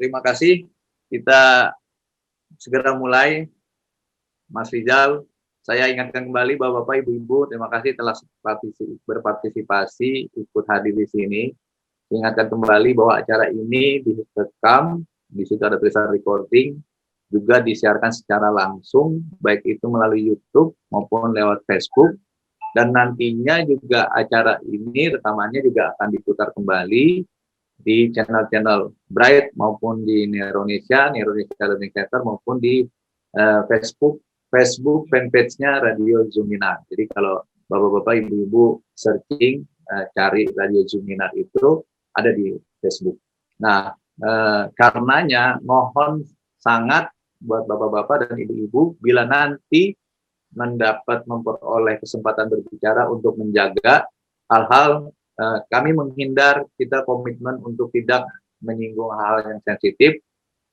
terima kasih. Kita segera mulai. Mas Rizal, saya ingatkan kembali bahwa Bapak Ibu, terima kasih telah berpartisipasi ikut hadir di sini. Ingatkan kembali bahwa acara ini direkam, di situ ada tulisan recording, juga disiarkan secara langsung, baik itu melalui YouTube maupun lewat Facebook. Dan nantinya juga acara ini rekamannya juga akan diputar kembali di channel-channel Bright maupun di Neuronesia Learning Center maupun di Facebook fanpage-nya Radio Zuminar. Jadi kalau Bapak-bapak, Ibu-ibu searching, cari Radio Zuminar itu ada di Facebook. Nah, karenanya mohon sangat buat Bapak-bapak dan Ibu-ibu bila nanti memperoleh kesempatan berbicara untuk menjaga hal-hal, kami menghindar, kita komitmen untuk tidak menyinggung hal yang sensitif,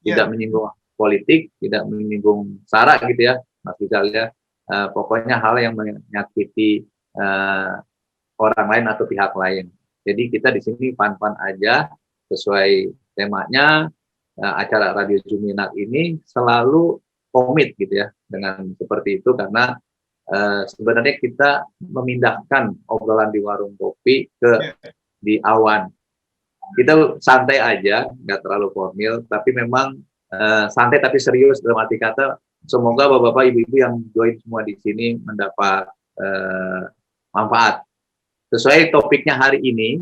tidak menyinggung politik, tidak menyinggung SARA gitu ya, Mas Rizal ya. Pokoknya hal yang menyakiti orang lain atau pihak lain. Jadi kita di sini pan-pan aja sesuai temanya. Acara Radio Zuminar ini selalu komit gitu ya dengan seperti itu, karena sebenarnya kita memindahkan obrolan di warung kopi ke di awan. Kita santai aja, nggak terlalu formal, tapi memang santai tapi serius dalam arti kata. Semoga bapak-bapak, ibu-ibu yang join semua di sini mendapat manfaat. Sesuai topiknya hari ini,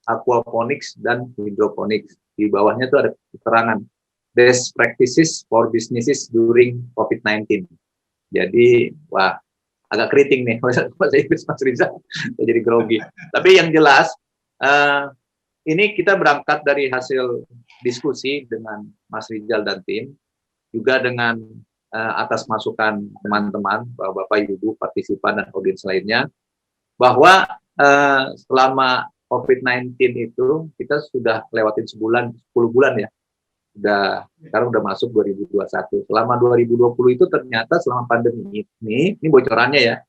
aquaponics dan hydroponics. Di bawahnya itu ada keterangan best practices for businesses during COVID-19. Jadi, wah, agak keriting nih bahasa Inggris Mas Rizal, jadi grogi. Tapi yang jelas, ini kita berangkat dari hasil diskusi dengan Mas Rizal dan tim, juga dengan atas masukan teman-teman, Bapak, Ibu, partisipan, dan audiens lainnya, bahwa selama COVID-19 itu kita sudah lewatin 10 bulan ya. Sekarang udah masuk 2021. Selama 2020 itu ternyata selama pandemi ini bocorannya ya,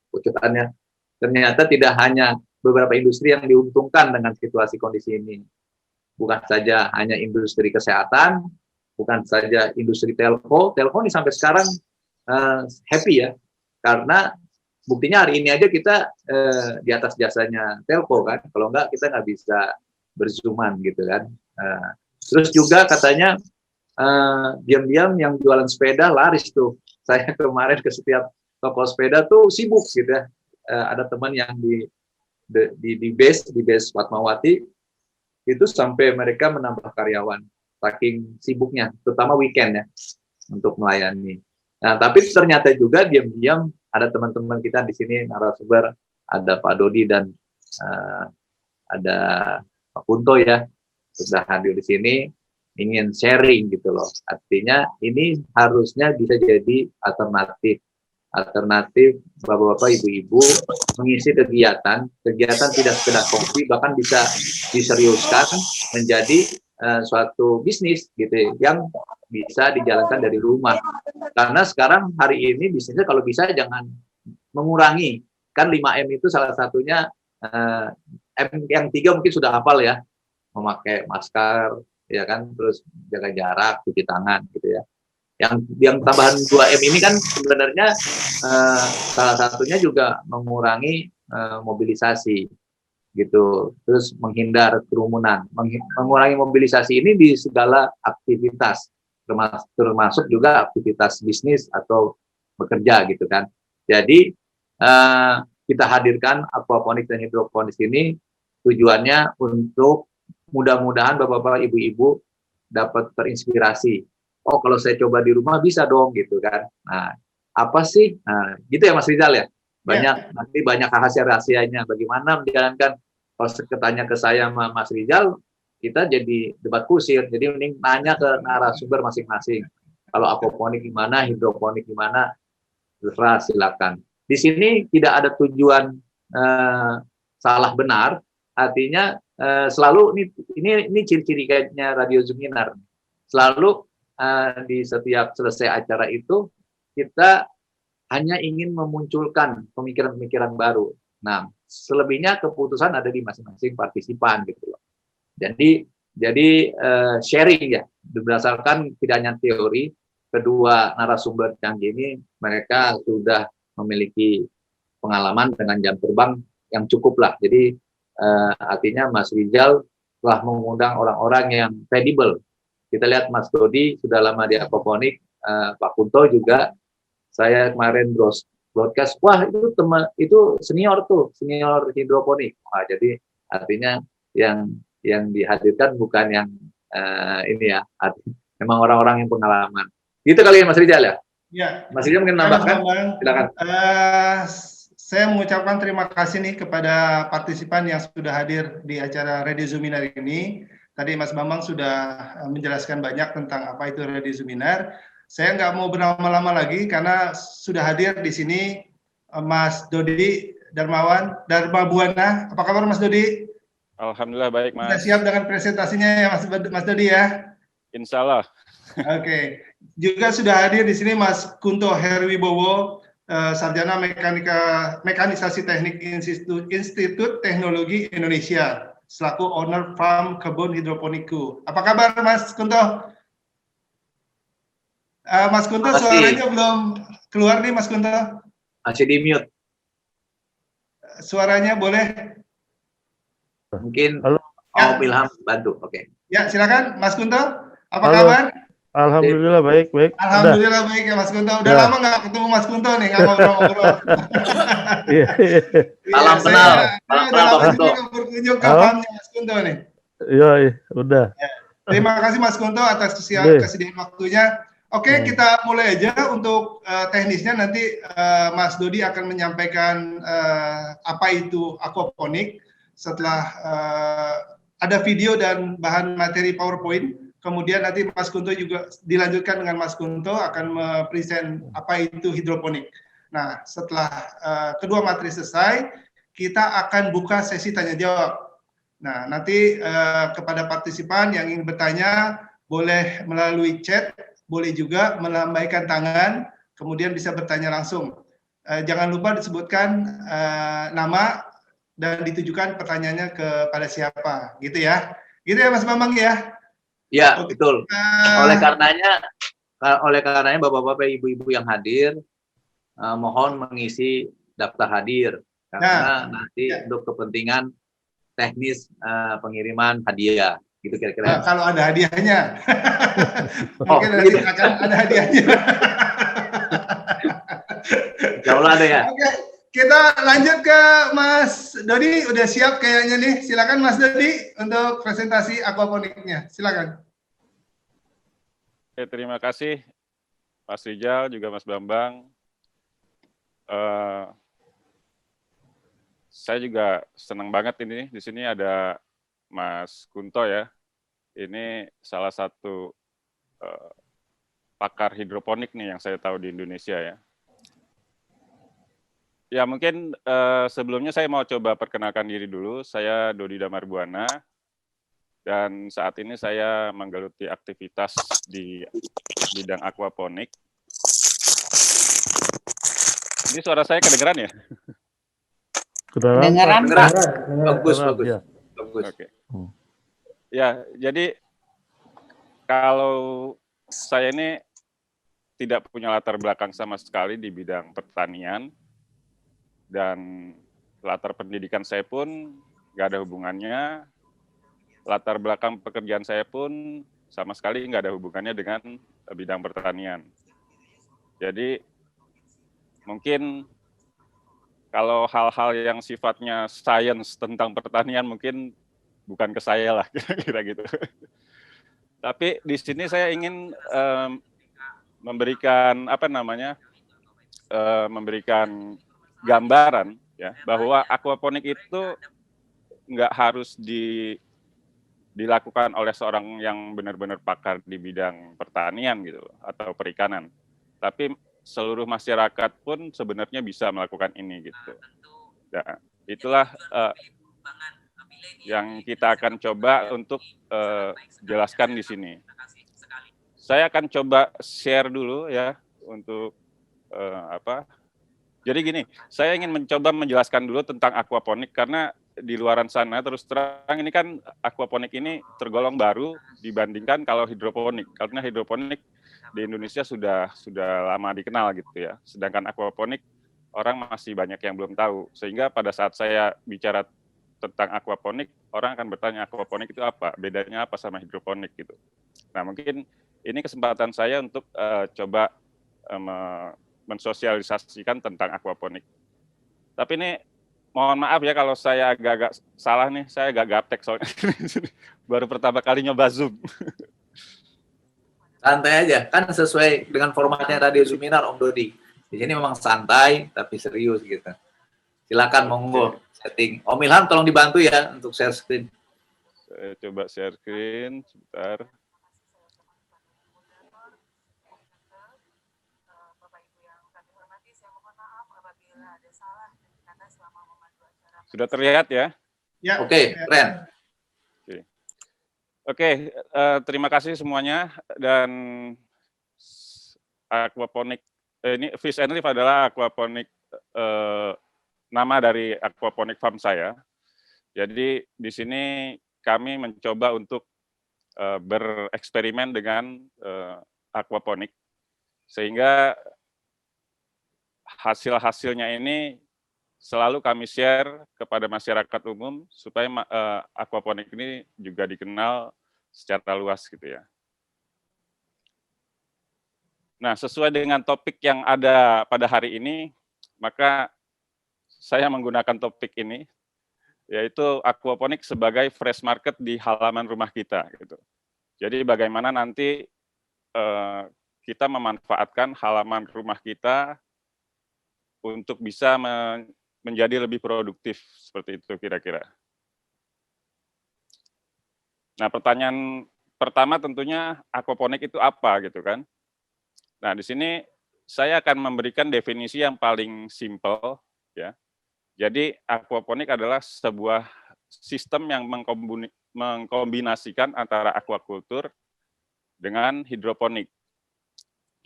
ternyata tidak hanya beberapa industri yang diuntungkan dengan situasi kondisi ini. Bukan saja hanya industri kesehatan, bukan saja industri telco ini sampai sekarang happy ya, karena buktinya hari ini aja kita di atas jasanya telco kan, kalau enggak kita nggak bisa berzooman gitu kan. Terus juga katanya diam-diam yang jualan sepeda laris tuh. Saya kemarin ke setiap toko sepeda tuh sibuk gitu ya. Ada teman yang di base Fatmawati itu sampai mereka menambah karyawan saking sibuknya, terutama weekend ya untuk melayani. Nah, tapi ternyata juga diam-diam ada teman-teman kita di sini narasumber, ada Pak Dodi dan ada Pak Kunto ya, sudah hadir di sini, ingin sharing gitu loh. Artinya ini harusnya bisa jadi alternatif bapak-bapak, ibu-ibu mengisi kegiatan tidak sekedar kopi, bahkan bisa diseriuskan menjadi suatu bisnis gitu yang bisa dijalankan dari rumah. Karena sekarang hari ini bisnisnya kalau bisa jangan mengurangi, kan 5M itu salah satunya, M yang 3 mungkin sudah hafal ya, memakai masker ya kan, terus jaga jarak, cuci tangan gitu ya. Yang tambahan 2M ini kan sebenarnya salah satunya juga mengurangi mobilisasi gitu, terus menghindar kerumunan, mengurangi mobilisasi ini di segala aktivitas, termasuk juga aktivitas bisnis atau bekerja gitu kan. Jadi kita hadirkan aquaponics dan hidroponik ini tujuannya untuk mudah-mudahan bapak-bapak, ibu-ibu dapat terinspirasi. Oh, kalau saya coba di rumah bisa dong gitu kan. Nah, apa sih? Nah, gitu ya Mas Rizal ya. Nanti banyak rahasia-rahasianya bagaimana menjalankan. Kalau ketanya ke saya sama Mas Rizal, kita jadi debat kusir. Jadi mending nanya ke narasumber masing-masing. Kalau aquaponik gimana, hidroponik gimana, terserah silakan. Di sini tidak ada tujuan salah benar. Artinya selalu ini ciri-cirinya Radio Zuminar. Selalu di setiap selesai acara itu kita hanya ingin memunculkan pemikiran-pemikiran baru. Nah, selebihnya keputusan ada di masing-masing partisipan gitu loh. Jadi sharing ya. berdasarkan tidak hanya teori, kedua narasumber canggih ini mereka sudah memiliki pengalaman dengan jam terbang yang cukup lah. Jadi artinya Mas Rizal telah mengundang orang-orang yang kredibel. Kita lihat Mas Dodi sudah lama di aquaponik, Pak Kunto juga. Saya kemarin broadcast, wah itu teman itu senior hidroponik. Nah, jadi artinya yang dihadirkan bukan yang ini ya, memang orang-orang yang pengalaman. Gitu kali ya Mas Rizal ya. Ya. Mas Rizal mungkin nambahkan, silakan. Saya mengucapkan terima kasih nih kepada partisipan yang sudah hadir di acara Radio Zoominar ini. Tadi Mas Bambang sudah menjelaskan banyak tentang apa itu Radio Zoominar. Saya nggak mau berlama-lama lagi karena sudah hadir di sini Mas Dodi Darmabuana. Apa kabar Mas Dodi? Alhamdulillah baik Mas. Sudah siap dengan presentasinya ya Mas Dodi ya? Insya Allah. Oke. Juga sudah hadir di sini Mas Kunto Herwibowo, Sarjana Mekanisasi Teknik Institut Teknologi Indonesia, selaku owner farm kebun hidroponiku. Apa kabar Mas Kunto? Mas Kunto, suaranya belum keluar nih Mas Kunto. Masih di mute. Suaranya boleh? Mungkin Ilham bantu. Oke. Ya, silakan Mas Kunto. Apa kabar? Alhamdulillah baik. Alhamdulillah baik ya Mas Kunto. Udah lama nggak ketemu Mas Kunto nih, nggak ngobrol-ngobrol. Salam kenal. Salam kenal Pak Kunto. Berkunjung ke farmnya Mas Kunto nih. Iya, udah. Terima kasih Mas Kunto atas kesediaan waktunya. Oke, kita mulai aja untuk teknisnya. Nanti Mas Dodi akan menyampaikan apa itu aquaponik. Setelah ada video dan bahan materi PowerPoint, kemudian nanti Mas Kunto juga dilanjutkan dengan Mas Kunto akan mempresent apa itu hidroponik. Nah, setelah kedua materi selesai, kita akan buka sesi tanya jawab. Nah, nanti kepada partisipan yang ingin bertanya boleh melalui chat, boleh juga melambaikan tangan, kemudian bisa bertanya langsung. Jangan lupa disebutkan nama dan ditujukan pertanyaannya kepada siapa, gitu ya. Gitu ya Mas Bambang ya? Ya, betul. Oleh karenanya Bapak-bapak, Ibu-ibu yang hadir, mohon mengisi daftar hadir karena nanti untuk kepentingan teknis pengiriman hadiah, gitu kira-kira. Kalau ada hadiahnya, mungkin nanti akan ada hadiahnya. Insya Allah ada ya. Oke, kita lanjut ke Mas Dodi. Udah siap kayaknya nih. Silakan Mas Dodi untuk presentasi aquaponiknya. Silakan. Oke, terima kasih Mas Rizal juga Mas Bambang. Saya juga senang banget ini. Di sini ada Mas Kunto ya. Ini salah satu pakar hidroponik nih yang saya tahu di Indonesia ya. Ya mungkin sebelumnya saya mau coba perkenalkan diri dulu. Saya Dodi Darmabuana dan saat ini saya menggeluti aktivitas di bidang aquaponik. Ini suara saya kedengeran ya? Kedengeran. Bagus. Ya. Oke. Ya, jadi kalau saya ini tidak punya latar belakang sama sekali di bidang pertanian. Dan latar pendidikan saya pun nggak ada hubungannya, latar belakang pekerjaan saya pun sama sekali nggak ada hubungannya dengan bidang pertanian. Jadi mungkin kalau hal-hal yang sifatnya sains tentang pertanian mungkin bukan ke saya lah, kira-kira gitu. Tapi di sini saya ingin memberikan memberikan gambaran ya bahwa aquaponik itu nggak harus dilakukan oleh seorang yang benar-benar pakar di bidang pertanian gitu atau perikanan, tapi seluruh masyarakat pun sebenarnya bisa melakukan ini gitu. Nah, itulah yang kita akan coba untuk jelaskan di sini. Saya akan coba share dulu ya untuk Jadi gini, saya ingin mencoba menjelaskan dulu tentang aquaponik karena di luaran sana terus terang ini kan aquaponik ini tergolong baru dibandingkan kalau hidroponik. Karena hidroponik di Indonesia sudah lama dikenal gitu ya. Sedangkan aquaponik orang masih banyak yang belum tahu. Sehingga pada saat saya bicara tentang aquaponik, orang akan bertanya aquaponik itu apa? Bedanya apa sama hidroponik gitu. Nah, mungkin ini kesempatan saya untuk coba mensosialisasikan tentang aquaponik. Tapi ini mohon maaf ya kalau saya agak-agak salah nih, saya agak gaptek soalnya baru pertama kali nyoba Zoom. Santai aja, kan sesuai dengan formatnya Radio Seminar Om Dodi. Di sini memang santai tapi serius gitu. Silakan monggo setting. Om Ilham tolong dibantu ya untuk share screen. Saya coba share screen sebentar. Sudah terlihat ya? Ya. Oke, keren. Oke, terima kasih semuanya. Dan aquaponik, ini Fish and Reef adalah aquaponik, nama dari aquaponik farm saya. Jadi di sini kami mencoba untuk bereksperimen dengan aquaponik, sehingga hasil-hasilnya ini selalu kami share kepada masyarakat umum supaya aquaponik ini juga dikenal secara luas gitu ya. Nah, sesuai dengan topik yang ada pada hari ini, maka saya menggunakan topik ini, yaitu aquaponik sebagai fresh market di halaman rumah kita gitu. Jadi bagaimana nanti kita memanfaatkan halaman rumah kita untuk bisa menjadi lebih produktif, seperti itu kira-kira. Nah, pertanyaan pertama tentunya aquaponik itu apa gitu kan? Nah, di sini saya akan memberikan definisi yang paling simpel ya. Jadi aquaponik adalah sebuah sistem yang mengkombinasikan antara aquaculture dengan hidroponik.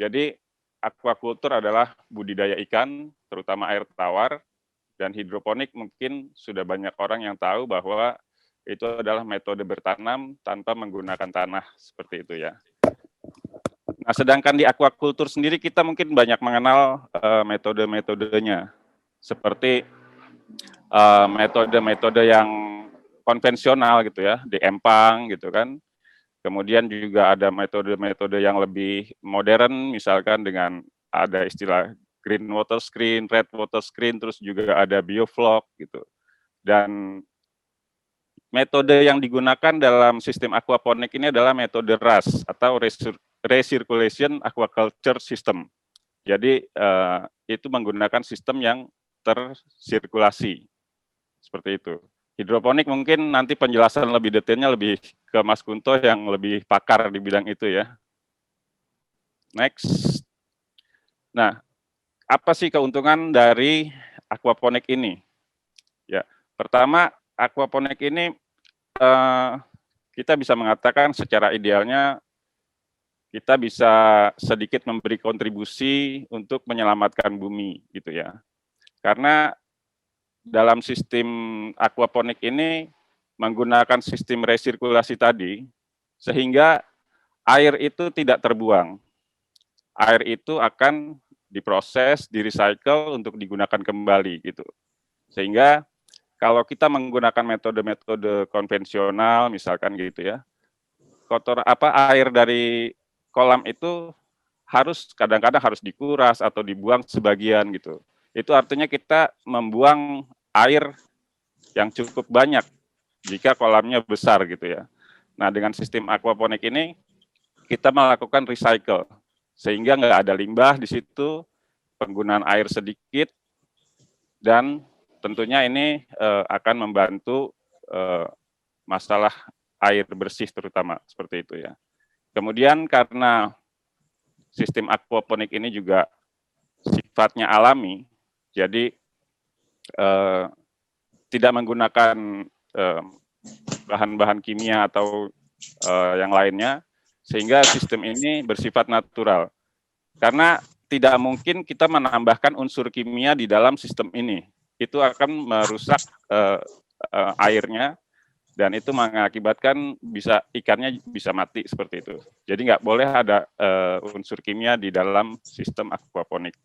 Jadi aquaculture adalah budidaya ikan, terutama air tawar, dan hidroponik mungkin sudah banyak orang yang tahu bahwa itu adalah metode bertanam tanpa menggunakan tanah, seperti itu ya. Nah, sedangkan di aquaculture sendiri kita mungkin banyak mengenal metode-metodenya, seperti metode-metode yang konvensional gitu ya, di empang gitu kan. Kemudian juga ada metode-metode yang lebih modern, misalkan dengan ada istilah green water screen, red water screen, terus juga ada biofloc gitu. Dan metode yang digunakan dalam sistem aquaponik ini adalah metode RAS atau Recirculation Aquaculture System. Jadi itu menggunakan sistem yang tersirkulasi. Seperti itu. Hidroponik mungkin nanti penjelasan lebih detailnya lebih ke Mas Kunto yang lebih pakar di bidang itu ya. Next. Nah, apa sih keuntungan dari aquaponik ini? Ya, pertama, aquaponik ini kita bisa mengatakan secara idealnya kita bisa sedikit memberi kontribusi untuk menyelamatkan bumi, gitu ya. Karena dalam sistem aquaponik ini menggunakan sistem resirkulasi tadi, sehingga air itu tidak terbuang. Air itu akan diproses, di-recycle untuk digunakan kembali gitu. Sehingga kalau kita menggunakan metode-metode konvensional misalkan gitu ya, air dari kolam itu kadang-kadang harus dikuras atau dibuang sebagian gitu. Itu artinya kita membuang air yang cukup banyak jika kolamnya besar gitu ya. Nah, dengan sistem aquaponik ini kita melakukan recycle sehingga nggak ada limbah di situ, penggunaan air sedikit, dan tentunya ini akan membantu masalah air bersih terutama, seperti itu ya. Kemudian karena sistem aquaponik ini juga sifatnya alami, jadi tidak menggunakan bahan-bahan kimia atau yang lainnya, sehingga sistem ini bersifat natural. Karena tidak mungkin kita menambahkan unsur kimia di dalam sistem ini. Itu akan merusak airnya, dan itu mengakibatkan ikannya bisa mati seperti itu. Jadi nggak boleh ada unsur kimia di dalam sistem aquaponik.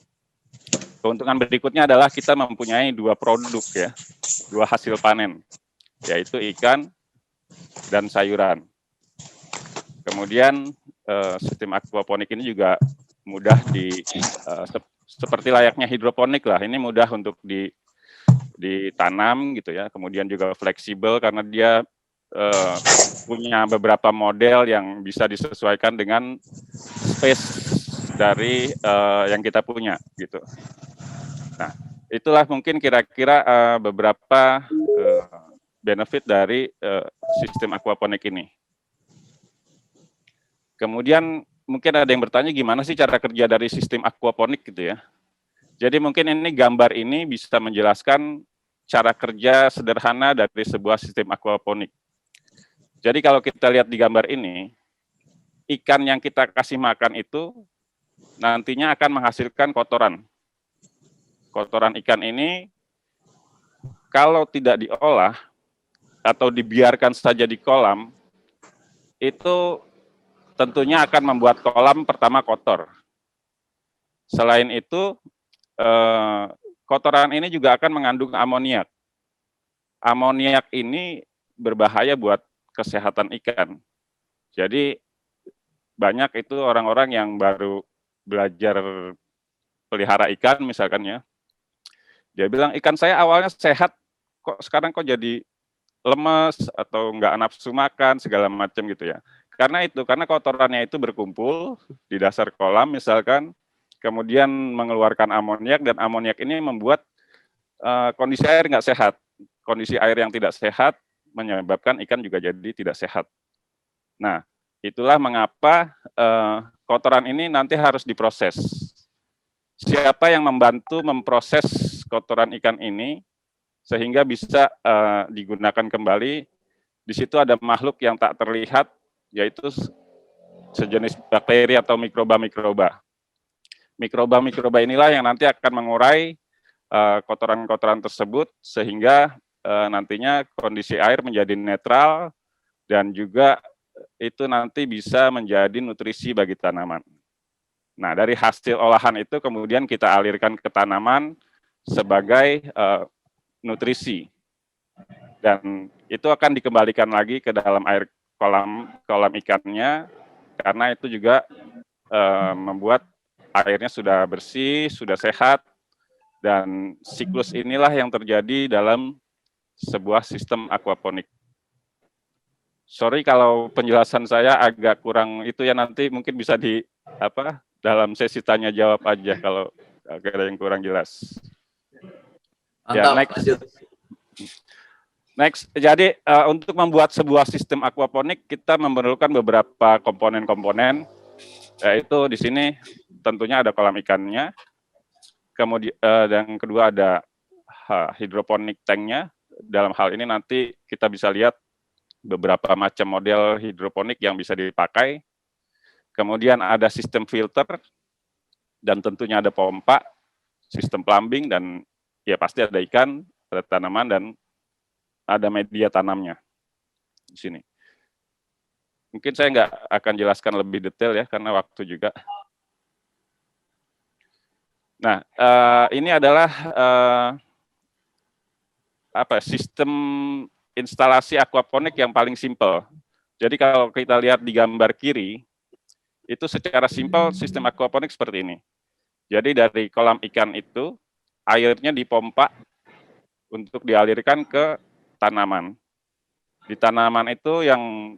Keuntungan berikutnya adalah kita mempunyai 2 produk ya, 2 hasil panen, yaitu ikan dan sayuran. Kemudian sistem aquaponik ini juga mudah seperti layaknya hidroponik lah. Ini mudah untuk ditanam gitu ya. Kemudian juga fleksibel karena dia punya beberapa model yang bisa disesuaikan dengan space dari yang kita punya gitu. Nah, itulah mungkin kira-kira beberapa benefit dari sistem aquaponik ini. Kemudian mungkin ada yang bertanya gimana sih cara kerja dari sistem aquaponik gitu ya. Jadi mungkin ini gambar ini bisa menjelaskan cara kerja sederhana dari sebuah sistem aquaponik. Jadi kalau kita lihat di gambar ini, ikan yang kita kasih makan itu nantinya akan menghasilkan kotoran. Kotoran ikan ini kalau tidak diolah atau dibiarkan saja di kolam, itu tentunya akan membuat kolam pertama kotor. Selain itu, kotoran ini juga akan mengandung amoniak. Amoniak ini berbahaya buat kesehatan ikan. Jadi banyak itu orang-orang yang baru belajar pelihara ikan misalkan ya. Dia bilang ikan saya awalnya sehat, kok sekarang kok jadi lemes atau nggak nafsu makan segala macam gitu ya. Karena kotorannya itu berkumpul di dasar kolam misalkan, kemudian mengeluarkan amoniak, dan amoniak ini membuat kondisi air nggak sehat. Kondisi air yang tidak sehat menyebabkan ikan juga jadi tidak sehat. Nah, itulah mengapa kotoran ini nanti harus diproses. Siapa yang membantu memproses kotoran ikan ini sehingga bisa digunakan kembali? Di situ ada makhluk yang tak terlihat, yaitu sejenis bakteri atau mikroba-mikroba. Mikroba-mikroba inilah yang nanti akan mengurai kotoran-kotoran tersebut sehingga nantinya kondisi air menjadi netral dan juga itu nanti bisa menjadi nutrisi bagi tanaman. Nah, dari hasil olahan itu kemudian kita alirkan ke tanaman sebagai nutrisi. Dan itu akan dikembalikan lagi ke dalam air kolam ikannya, karena itu juga membuat airnya sudah bersih, sudah sehat, dan siklus inilah yang terjadi dalam sebuah sistem aquaponik. Sorry kalau penjelasan saya agak kurang itu ya, nanti mungkin bisa dalam sesi tanya jawab aja kalau ada yang kurang jelas. Ya, next. Jadi untuk membuat sebuah sistem aquaponik kita memerlukan beberapa komponen-komponen, yaitu di sini tentunya ada kolam ikannya, kemudian yang kedua ada hidroponik tanknya. Dalam hal ini nanti kita bisa lihat beberapa macam model hidroponik yang bisa dipakai. Kemudian ada sistem filter, dan tentunya ada pompa, sistem plumbing, dan ya pasti ada ikan, ada tanaman, dan ada media tanamnya di sini. Mungkin saya nggak akan jelaskan lebih detail ya, karena waktu juga. Nah, ini adalah sistem instalasi aquaponik yang paling simpel. Jadi kalau kita lihat di gambar kiri, itu secara simpel sistem aquaponik seperti ini. Jadi dari kolam ikan itu, airnya dipompa untuk dialirkan ke tanaman. Di tanaman itu yang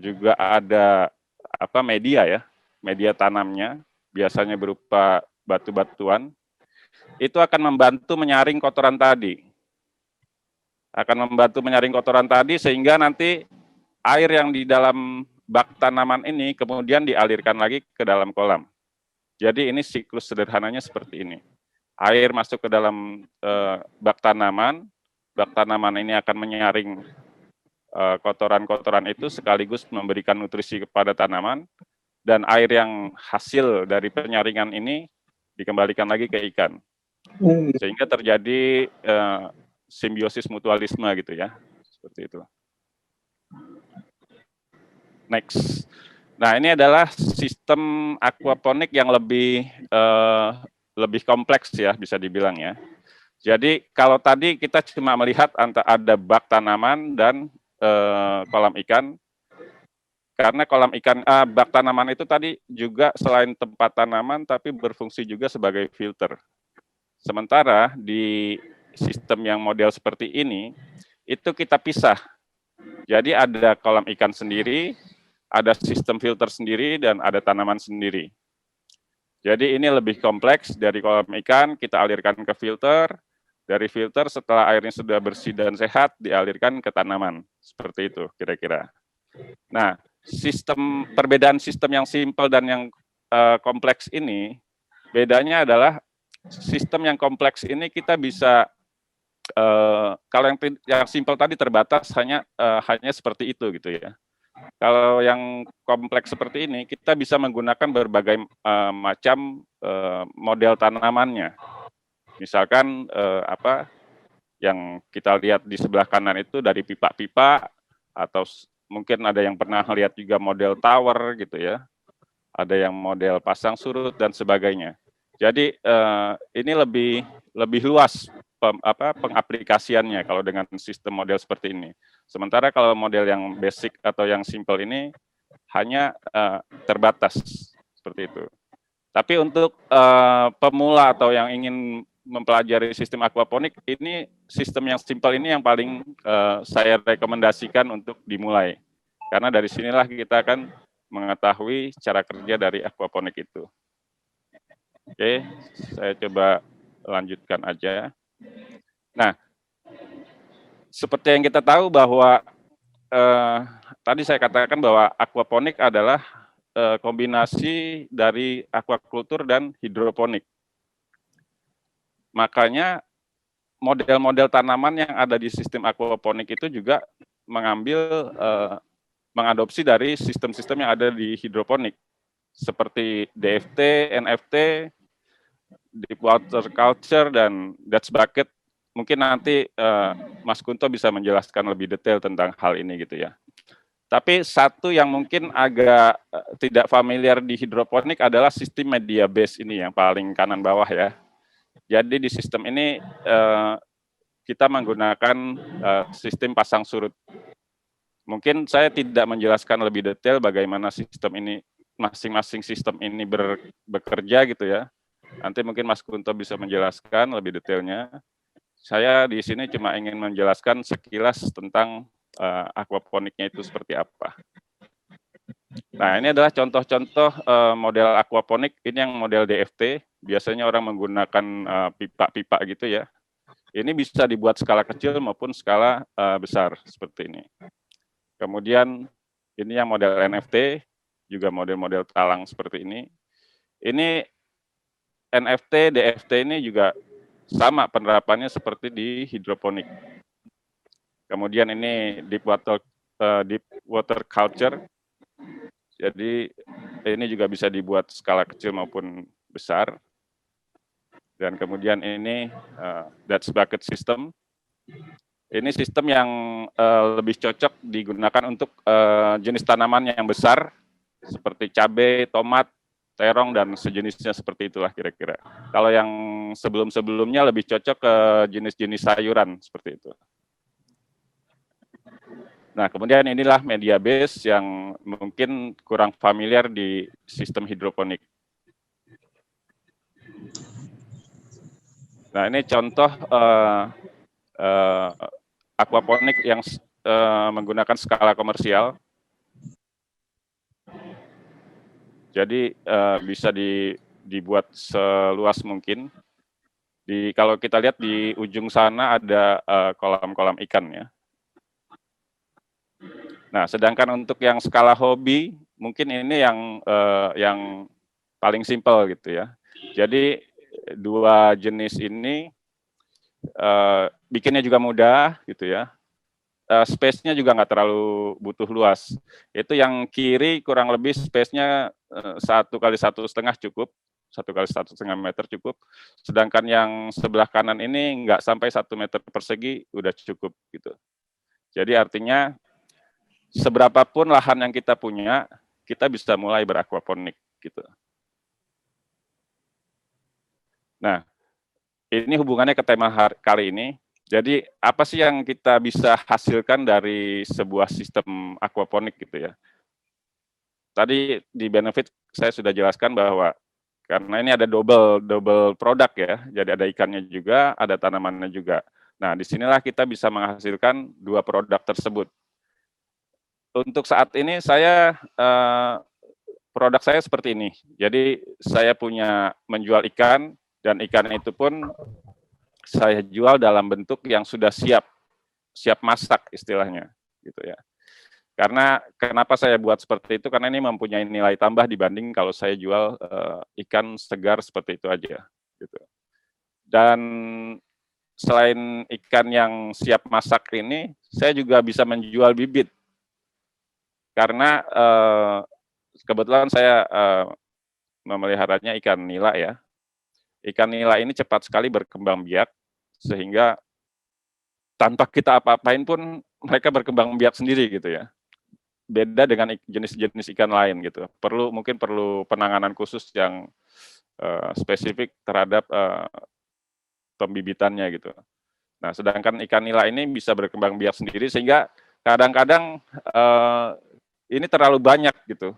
juga ada media ya, media tanamnya, biasanya berupa batu-batuan, itu akan membantu menyaring kotoran tadi. Sehingga nanti air yang di dalam bak tanaman ini kemudian dialirkan lagi ke dalam kolam. Jadi ini siklus sederhananya seperti ini. Air masuk ke dalam bak tanaman ini akan menyaring kotoran-kotoran itu sekaligus memberikan nutrisi kepada tanaman, dan air yang hasil dari penyaringan ini dikembalikan lagi ke ikan. Sehingga terjadi simbiosis mutualisme gitu ya, seperti itu. Next. Nah, ini adalah sistem aquaponik yang lebih kompleks ya, bisa dibilang ya. Jadi kalau tadi kita cuma melihat ada bak tanaman dan kolam ikan, karena kolam ikan bak tanaman itu tadi juga selain tempat tanaman, tapi berfungsi juga sebagai filter. Sementara di sistem yang model seperti ini, itu kita pisah. Jadi ada kolam ikan sendiri, ada sistem filter sendiri, dan ada tanaman sendiri. Jadi ini lebih kompleks. Dari kolam ikan kita alirkan ke filter, dari filter setelah airnya sudah bersih dan sehat, dialirkan ke tanaman. Seperti itu kira-kira. Nah, perbedaan sistem yang simpel dan yang kompleks ini, bedanya adalah sistem yang kompleks ini kita bisa, kalau yang simpel tadi terbatas hanya seperti itu gitu ya. Kalau yang kompleks seperti ini, kita bisa menggunakan berbagai macam model tanamannya. Misalkan yang kita lihat di sebelah kanan itu dari pipa-pipa, atau mungkin ada yang pernah lihat juga model tower gitu ya. Ada yang model pasang surut dan sebagainya. Jadi ini lebih luas pengaplikasiannya kalau dengan sistem model seperti ini. Sementara kalau model yang basic atau yang simple ini hanya terbatas seperti itu. Tapi untuk pemula atau yang ingin mempelajari sistem aquaponik, ini sistem yang simple ini yang paling saya rekomendasikan untuk dimulai. Karena dari sinilah kita akan mengetahui cara kerja dari aquaponik itu. Oke, saya coba lanjutkan aja. Nah, seperti yang kita tahu bahwa tadi saya katakan bahwa aquaponik adalah kombinasi dari aquaculture dan hidroponik. Makanya model-model tanaman yang ada di sistem aquaponik itu juga mengadopsi dari sistem-sistem yang ada di hidroponik, seperti DFT, NFT, deep water culture, dan Dutch bucket. Mungkin nanti Mas Kunto bisa menjelaskan lebih detail tentang hal ini gitu ya. Tapi satu yang mungkin agak tidak familiar di hidroponik adalah sistem media base ini yang paling kanan bawah ya. Jadi di sistem ini kita menggunakan sistem pasang surut. Mungkin saya tidak menjelaskan lebih detail bagaimana sistem ini, masing-masing sistem ini bekerja gitu ya. Nanti mungkin Mas Kunto bisa menjelaskan lebih detailnya. Saya di sini cuma ingin menjelaskan sekilas tentang aquaponiknya itu seperti apa. Nah, ini adalah contoh-contoh model aquaponik. Ini yang model DFT. Biasanya orang menggunakan pipa-pipa gitu ya. Ini bisa dibuat skala kecil maupun skala besar seperti ini. Kemudian ini yang model NFT, juga model-model talang seperti ini. Ini NFT, DFT ini juga sama penerapannya seperti di hidroponik. Kemudian ini deep water culture. Jadi ini juga bisa dibuat skala kecil maupun besar. Dan kemudian ini Dutch bucket system. Ini sistem yang lebih cocok digunakan untuk jenis tanaman yang besar, seperti cabai, tomat, terong, dan sejenisnya seperti itulah kira-kira. Kalau yang sebelum-sebelumnya lebih cocok ke jenis-jenis sayuran, seperti itu. Nah, kemudian inilah media base yang mungkin kurang familiar di sistem hidroponik. Nah, ini contoh aquaponik yang menggunakan skala komersial. Jadi bisa dibuat seluas mungkin. Kalau kita lihat di ujung sana ada kolam-kolam ikan ya. Nah, sedangkan untuk yang skala hobi, mungkin ini yang paling simpel gitu ya. Jadi dua jenis ini bikinnya juga mudah gitu ya. Space-nya juga nggak terlalu butuh luas. Itu yang kiri kurang lebih space-nya 1 x 1,5 cukup. 1 kali 1,5 meter cukup. Sedangkan yang sebelah kanan ini nggak sampai 1 meter persegi udah cukup gitu. Jadi artinya seberapapun lahan yang kita punya, kita bisa mulai beraquaponik gitu. Nah, ini hubungannya ke tema kali ini. Jadi apa sih yang kita bisa hasilkan dari sebuah sistem aquaponik gitu ya? Tadi di benefit saya sudah jelaskan bahwa karena ini ada double produk ya, jadi ada ikannya juga, ada tanamannya juga. Nah, disinilah kita bisa menghasilkan 2 produk tersebut. Untuk saat ini produk saya seperti ini. Jadi saya punya menjual ikan, dan ikan itu pun saya jual dalam bentuk yang sudah siap masak istilahnya, gitu ya. Karena kenapa saya buat seperti itu? Karena ini mempunyai nilai tambah dibanding kalau saya jual ikan segar seperti itu aja, gitu. Dan selain ikan yang siap masak ini, saya juga bisa menjual bibit. Karena kebetulan saya memeliharanya ikan nila ya. Ikan nila ini cepat sekali berkembang biak, sehingga tanpa kita apa-apain pun mereka berkembang biak sendiri gitu ya. Beda dengan jenis-jenis ikan lain gitu. Mungkin perlu penanganan khusus yang spesifik terhadap pembibitannya gitu. Nah, sedangkan ikan nila ini bisa berkembang biak sendiri, sehingga kadang-kadang ini terlalu banyak gitu.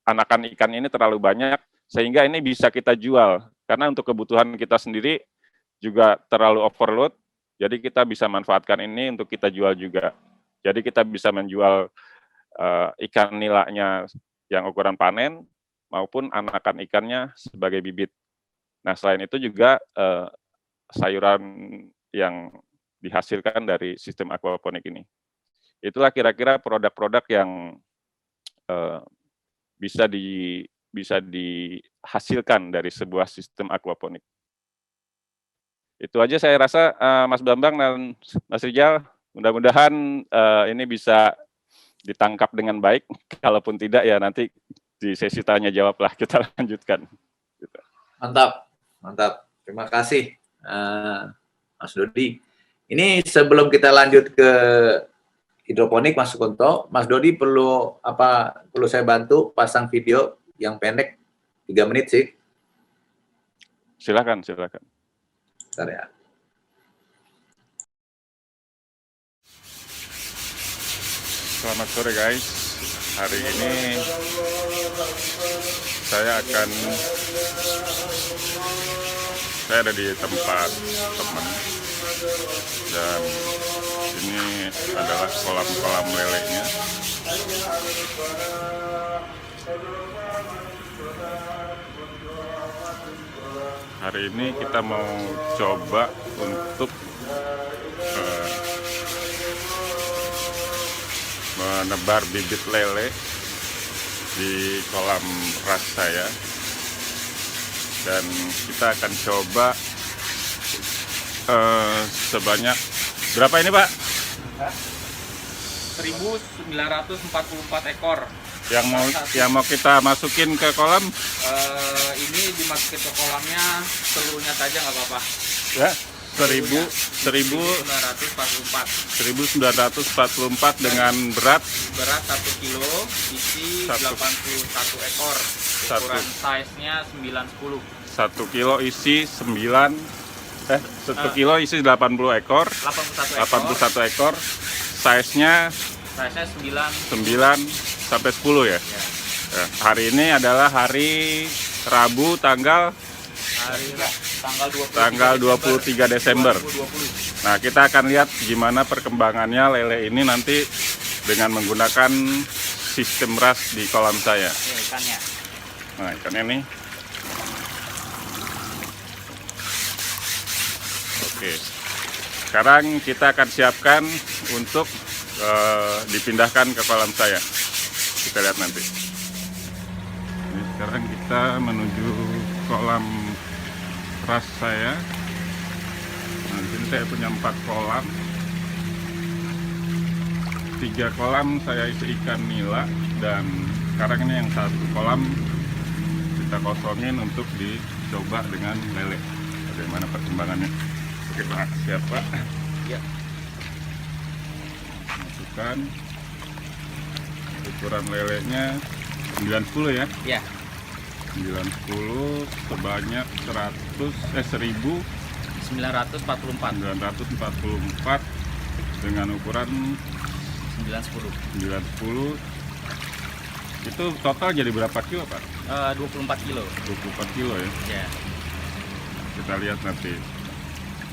Anakan ikan ini terlalu banyak, sehingga ini bisa kita jual. Karena untuk kebutuhan kita sendiri juga terlalu overload, jadi kita bisa manfaatkan ini untuk kita jual juga. Jadi kita bisa menjual ikan nilanya yang ukuran panen, maupun anakan ikannya sebagai bibit. Nah, selain itu juga sayuran yang dihasilkan dari sistem aquaponik ini. Itulah kira-kira produk-produk yang bisa dihasilkan dari sebuah sistem aquaponik. Itu aja saya rasa, Mas Bambang dan Mas Rijal. Mudah-mudahan ini bisa ditangkap dengan baik. Kalaupun tidak ya nanti di sesi tanya jawab lah kita lanjutkan. Gitu. Mantap, mantap. Terima kasih, Mas Dodi. Ini sebelum kita lanjut ke hidroponik, Mas Sukonto, Mas Dodi perlu saya bantu pasang video yang pendek 3 menit sih. Silakan. Bentar ya. Selamat sore guys. Hari ini saya ada di tempat teman, dan ini adalah kolam lelenya. Hari ini kita mau coba untuk menebar bibit lele di kolam ras saya, dan kita akan coba sebanyak berapa ini Pak? 1.944 ekor. Yang mau kita masukin ke kolam? Ini dimasukin ke kolamnya seluruhnya saja nggak apa-apa. Ya, 1944 dengan berat 1 kilo, isi 81 ekor. Ukuran size-nya 9-10. 1 kilo isi 1 kilo isi 80 ekor. 81 ekor. Size-nya 9 sampai 10 ya. Hari ini adalah hari Rabu tanggal 23 Desember. Nah, kita akan lihat gimana perkembangannya lele ini nanti dengan menggunakan sistem ras di kolam saya. Ikannya. Nah, ikannya nih. Oke. Sekarang kita akan siapkan untuk dipindahkan ke kolam saya. Kita lihat nanti. Ini sekarang kita menuju kolam ras saya. Nah, di sini saya punya 4 kolam. 3 kolam saya isi ikan nila, dan sekarang ini yang 1 kolam kita kosongin untuk dicoba dengan lele. Bagaimana perkembangannya? Oke Pak, siap Pak? Ya. Masukkan ukuran lelenya 90 ya? Ya. 90 sebanyak 1044 dengan ukuran 910. 90. Itu total jadi berapa kilo Pak? 24 kilo. 24 kilo ya? Ya. Kita lihat nanti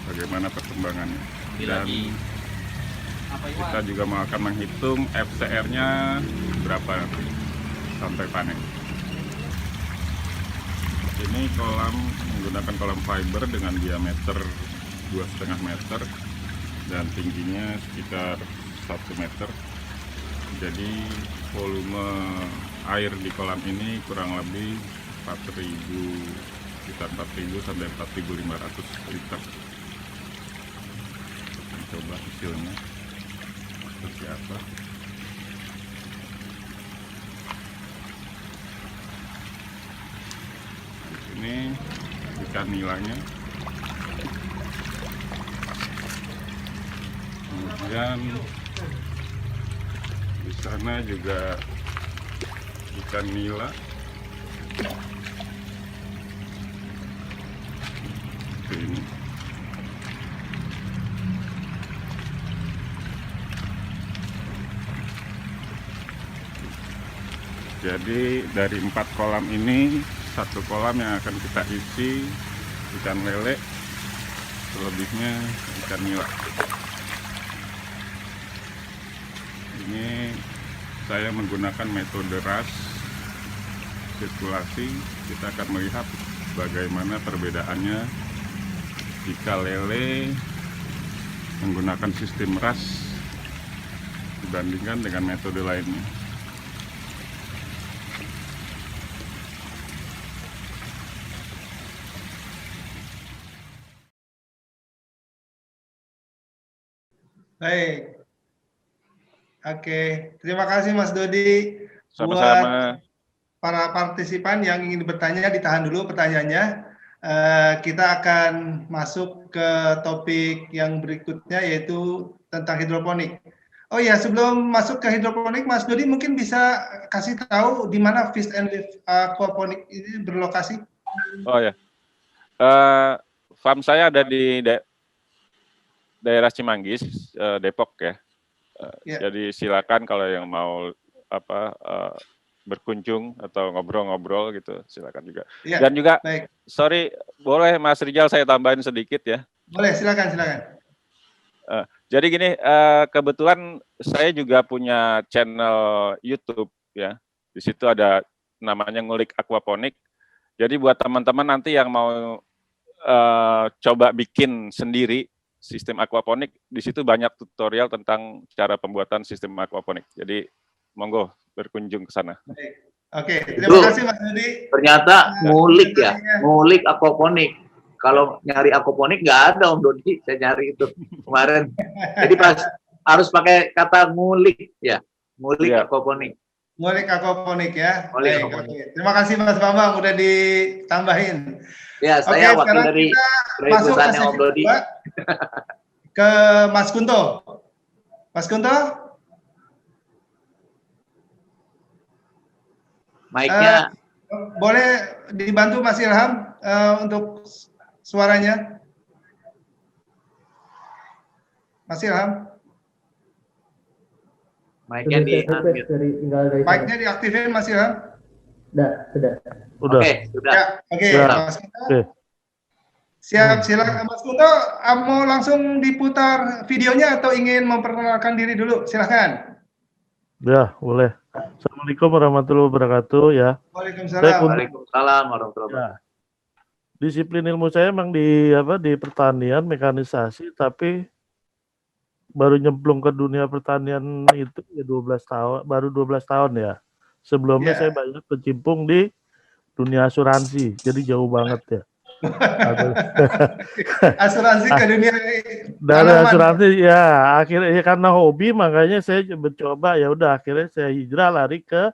bagaimana perkembangannya. Dan kita juga mau akan menghitung FCR-nya berapa nanti sampai panen. Ini kolam menggunakan kolam fiber dengan diameter 2,5 meter dan tingginya sekitar 1 meter. Jadi volume air di kolam ini kurang lebih 4.000 sekitar 4.000 sampai 4.500 liter. Kita coba hasilnya seperti apa. Ini ikan nilainya. Kemudian di sana juga ikan nila. Ini. Jadi dari 4 kolam ini, 1 kolam yang akan kita isi ikan lele, selebihnya ikan nila. Ini saya menggunakan metode ras sirkulasi. Kita akan melihat bagaimana perbedaannya jika lele menggunakan sistem ras dibandingkan dengan metode lainnya. Baik. Oke, terima kasih Mas Dodi. Sama-sama. Buat para partisipan yang ingin bertanya, ditahan dulu pertanyaannya. Kita akan masuk ke topik yang berikutnya, yaitu tentang hidroponik. Oh ya, sebelum masuk ke hidroponik, Mas Dodi mungkin bisa kasih tahu di mana Fish and Live Aquaponik ini berlokasi? Oh ya, farm saya ada di daerah Cimanggis, Depok ya. Jadi silakan kalau yang mau berkunjung atau ngobrol-ngobrol gitu, silakan juga. Ya, dan juga, baik. Sorry, boleh Mas Rijal saya tambahin sedikit ya? Boleh, silakan. Jadi gini, kebetulan saya juga punya channel YouTube ya. Di situ ada namanya Ngulik Aquaponik. Jadi buat teman-teman nanti yang mau coba bikin sendiri sistem aquaponik, di situ banyak tutorial tentang cara pembuatan sistem aquaponik. Jadi monggo berkunjung ke sana. Oke, terima kasih Mas Dodi. Ternyata ngulik ya, ngulik aquaponik. Kalau nyari aquaponik nggak ada Om Dodi, saya nyari itu kemarin. Jadi harus pakai kata ngulik ya, ngulik aquaponik. Ngulik aquaponik ya. Ngulik aquaponik. Oke. Terima kasih Mas Bambang udah ditambahin. Ya, saya wakil dari perusahaan Om Dodi. Ke Mas Kunto. Mas Kunto? Mic-nya. Boleh dibantu Mas Ilham untuk suaranya? Mas Ilham? Mic-nya diaktifin Mas Ilham? Sudah. Oke, sudah. Oke, Mas Kunto. Siap, silakan Mas Kunto. Mau langsung diputar videonya atau ingin memperkenalkan diri dulu? Silakan. Ya, boleh. Assalamualaikum warahmatullahi wabarakatuh ya. Waalaikumsalam warahmatullahi wabarakatuh. Disiplin ilmu saya memang di pertanian, mekanisasi, tapi baru nyemplung ke dunia pertanian itu ya 12 tahun, baru 12 tahun ya. Sebelumnya saya banyak berkecimpung di dunia asuransi, jadi jauh banget ya. Asuransi ke dunia dari asuransi ya, akhirnya ya karena hobi makanya saya mencoba, ya udah akhirnya saya hijrah lari ke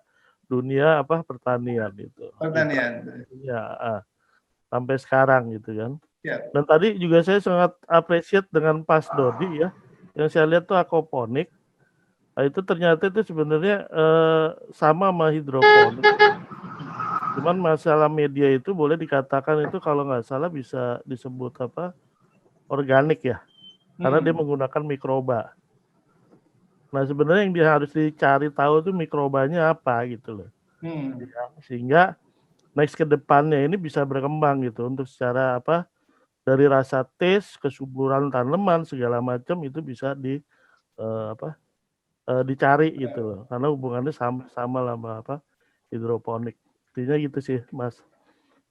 dunia apa pertanian itu. Pertanian. Ya, sampai sekarang gitu kan. Ya. Dan tadi juga saya sangat appreciate dengan Pas Dodi ya. Yang saya lihat tuh aquaponik. Nah, itu ternyata itu sebenarnya sama sama hidroponik. Cuman masalah media itu boleh dikatakan itu kalau nggak salah bisa disebut apa organik ya, karena dia menggunakan mikroba. Nah sebenarnya yang dia harus dicari tahu itu mikrobanya apa gitu loh, ya, sehingga next ke depannya ini bisa berkembang gitu untuk secara apa dari rasa taste, kesuburan tanaman segala macam itu bisa dicari gitu loh, karena hubungannya sama sama apa hidroponik. Intinya gitu sih, Mas.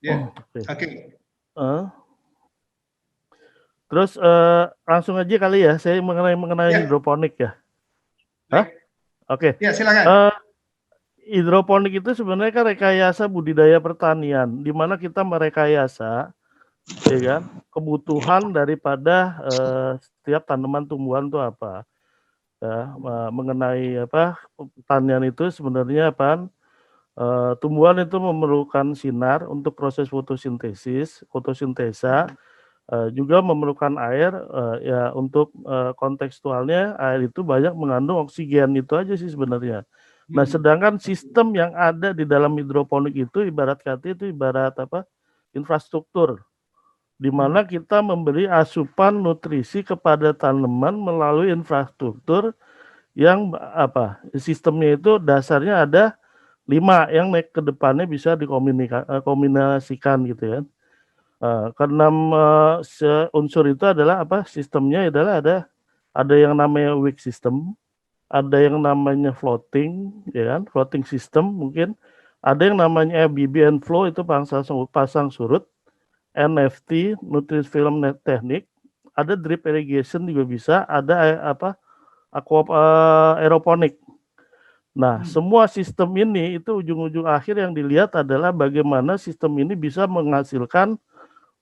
Ya. Oke. Oke. Terus langsung aja kali ya, saya mengenai Ya. hidroponik ya. Hah? Oke. Ya, silakan. Hidroponik itu sebenarnya kan rekayasa budidaya pertanian, di mana kita merekayasa, ya kan, kebutuhan daripada setiap tanaman tumbuhan itu apa. Ya, mengenai apa pertanian itu sebenarnya apa? Tumbuhan itu memerlukan sinar untuk proses fotosintesa, juga memerlukan air, ya untuk kontekstualnya air itu banyak mengandung oksigen, itu aja sih sebenarnya. Nah, sedangkan sistem yang ada di dalam hidroponik itu ibarat kata itu ibarat apa? Infrastruktur, di mana kita memberi asupan nutrisi kepada tanaman melalui infrastruktur yang apa? Sistemnya itu dasarnya ada 5 yang naik ke depannya bisa dikombinasikan gitu ya. Keenam unsur itu adalah apa? Sistemnya adalah ada yang namanya weak system, ada yang namanya floating, ya kan? Floating system mungkin, ada yang namanya FBB and flow itu pasang surut, NFT nutrient film technique, ada drip irrigation juga bisa, ada apa? Aeroponik. Nah, semua sistem ini itu ujung-ujung akhir yang dilihat adalah bagaimana sistem ini bisa menghasilkan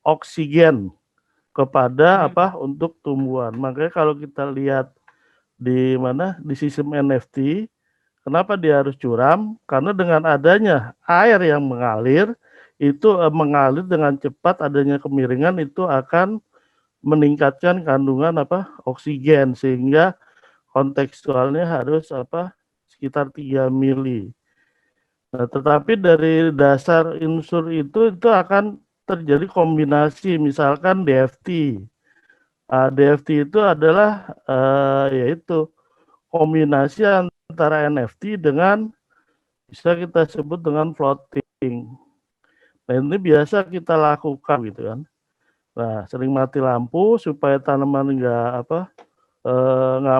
oksigen kepada apa untuk tumbuhan. Makanya kalau kita lihat di mana di sistem NFT, kenapa dia harus curam? Karena dengan adanya air yang mengalir itu mengalir dengan cepat, adanya kemiringan itu akan meningkatkan kandungan apa oksigen, sehingga kontekstualnya harus apa sekitar 3 mili. Nah, tetapi dari dasar unsur itu akan terjadi kombinasi, misalkan DFT. DFT itu adalah yaitu kombinasi antara NFT dengan bisa kita sebut dengan floating. Nah, ini biasa kita lakukan gitu kan. Nah, sering mati lampu supaya tanaman nggak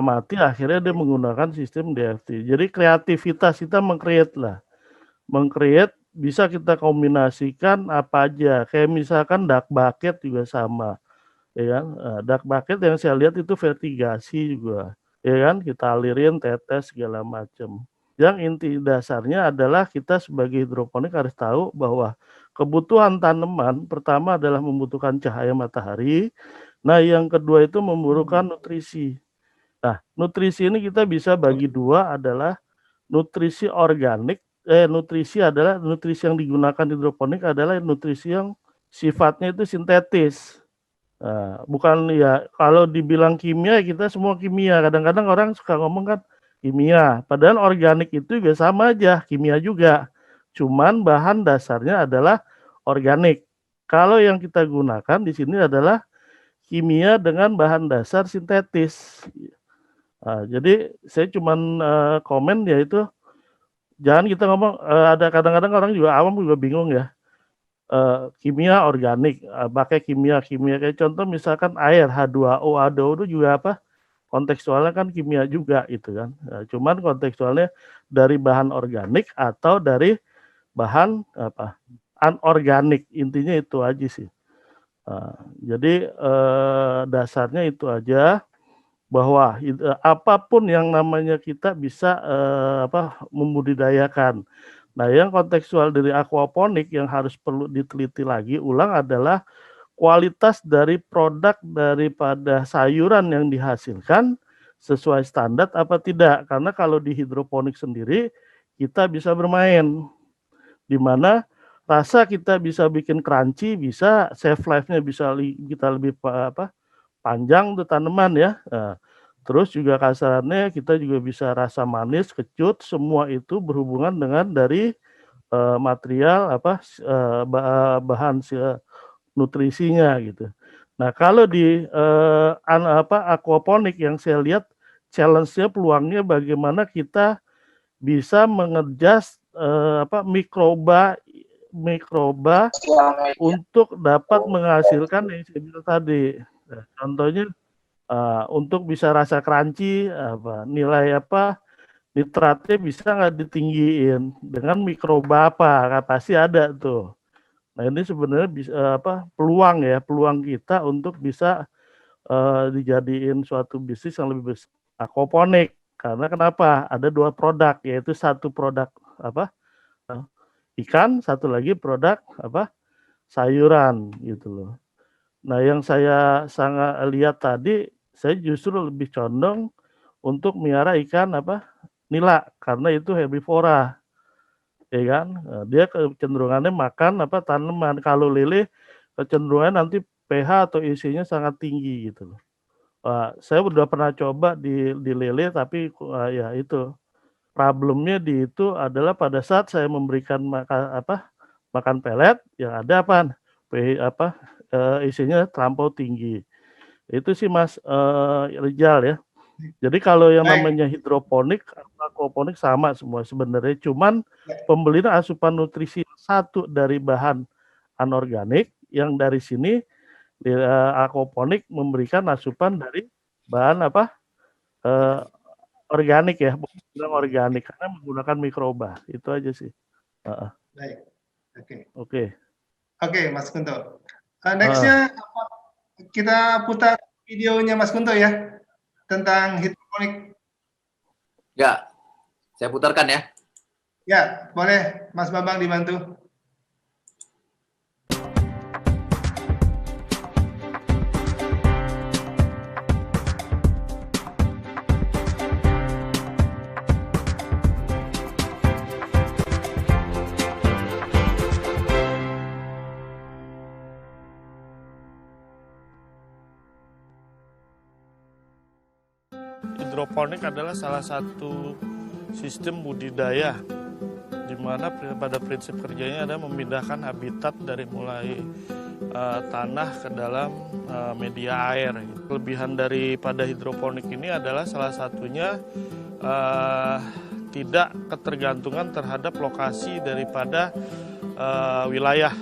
mati, akhirnya dia menggunakan sistem DFT. Jadi kreativitas kita meng-create bisa kita kombinasikan apa aja, kayak misalkan duck bucket juga sama, ya kan. Duck bucket yang saya lihat itu vertigasi juga, ya kan, kita alirin tetes segala macam. Yang inti dasarnya adalah kita sebagai hidroponik harus tahu bahwa kebutuhan tanaman pertama adalah membutuhkan cahaya matahari. Nah, yang kedua itu memerlukan nutrisi. Nah, nutrisi ini kita bisa bagi dua, adalah nutrisi organik. Nutrisi yang digunakan hidroponik adalah nutrisi yang sifatnya itu sintetis. Nah, bukan ya kalau dibilang kimia, kita semua kimia. Kadang-kadang orang suka ngomong kan kimia, padahal organik itu juga sama aja, kimia juga. Cuman bahan dasarnya adalah organik. Kalau yang kita gunakan di sini adalah kimia dengan bahan dasar sintetis. Nah, jadi saya cuman komen yaitu jangan kita ngomong, ada kadang-kadang orang juga awam juga bingung ya. Kimia organik, pakai kimia kayak contoh misalkan air H2O, H2O itu juga apa? Kontekstualnya kan kimia juga itu kan. Nah, cuman kontekstualnya dari bahan organik atau dari bahan apa? Anorganik, intinya itu aja sih. Jadi dasarnya itu aja, bahwa apapun yang namanya kita bisa membudidayakan. Nah, yang kontekstual dari aquaponik yang harus perlu diteliti lagi ulang adalah kualitas dari produk daripada sayuran yang dihasilkan sesuai standar apa tidak. Karena kalau di hidroponik sendiri kita bisa bermain. Di mana rasa kita bisa bikin crunchy, bisa save life-nya bisa kita lebih panjang untuk tanaman ya. Nah, terus juga kasarannya kita juga bisa rasa manis, kecut, semua itu berhubungan dengan dari material bahan nutrisinya gitu. Nah, kalau di aquaponik yang saya lihat challenge-nya, peluangnya bagaimana kita bisa mengejas mikroba untuk dapat menghasilkan yang saya bilang tadi. Nah, contohnya untuk bisa rasa crunchy, nilai nitratnya bisa nggak ditinggiin dengan mikroba apa, pasti ada tuh. Nah ini sebenarnya bisa peluang kita untuk bisa dijadiin suatu bisnis yang lebih besar. Aquaponik, karena kenapa? Ada 2 produk, yaitu satu produk ikan, satu lagi produk sayuran gitu loh. Nah yang saya sangat lihat tadi, saya justru lebih condong untuk miara ikan nila, karena itu herbivora, ya kan? Nah, dia kecenderungannya makan tanaman. Kalau lele kecenderungan nanti pH atau isinya sangat tinggi gitu loh. Saya udah pernah coba di lele, tapi ya itu problemnya di itu adalah pada saat saya memberikan makan pelet yang ada isinya terlampau tinggi. Itu sih Mas Rijal ya. Jadi kalau yang namanya hidroponik, aquaponik sama semua sebenarnya, cuman pembelian asupan nutrisi satu dari bahan anorganik, yang dari sini aquaponik memberikan asupan dari bahan organik ya, bukan bilang organik karena menggunakan mikroba. Itu aja sih. Baik. Oke, Mas Kunto. Nextnya kita putar videonya Mas Kunto ya tentang hidroponik. Ya, saya putarkan ya. Ya, boleh Mas Bambang dibantu. hidroponik adalah salah satu sistem budidaya di mana pada prinsip kerjanya ada memindahkan habitat dari mulai tanah ke dalam media air. Kelebihan daripada hidroponik ini adalah salah satunya tidak ketergantungan terhadap lokasi daripada wilayah,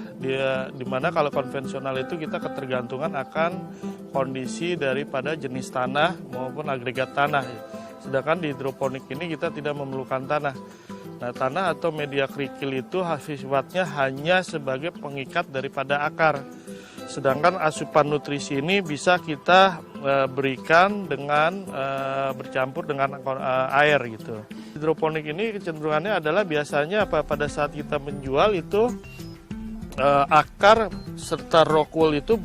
di mana kalau konvensional itu kita ketergantungan akan kondisi daripada jenis tanah maupun agregat tanah. Sedangkan di hidroponik ini kita tidak memerlukan tanah. Nah, tanah atau media kerikil itu sifatnya hanya sebagai pengikat daripada akar. Sedangkan asupan nutrisi ini bisa kita berikan dengan bercampur dengan air gitu. Hidroponik ini kecenderungannya adalah biasanya pada saat kita menjual itu akar serta rock wool itu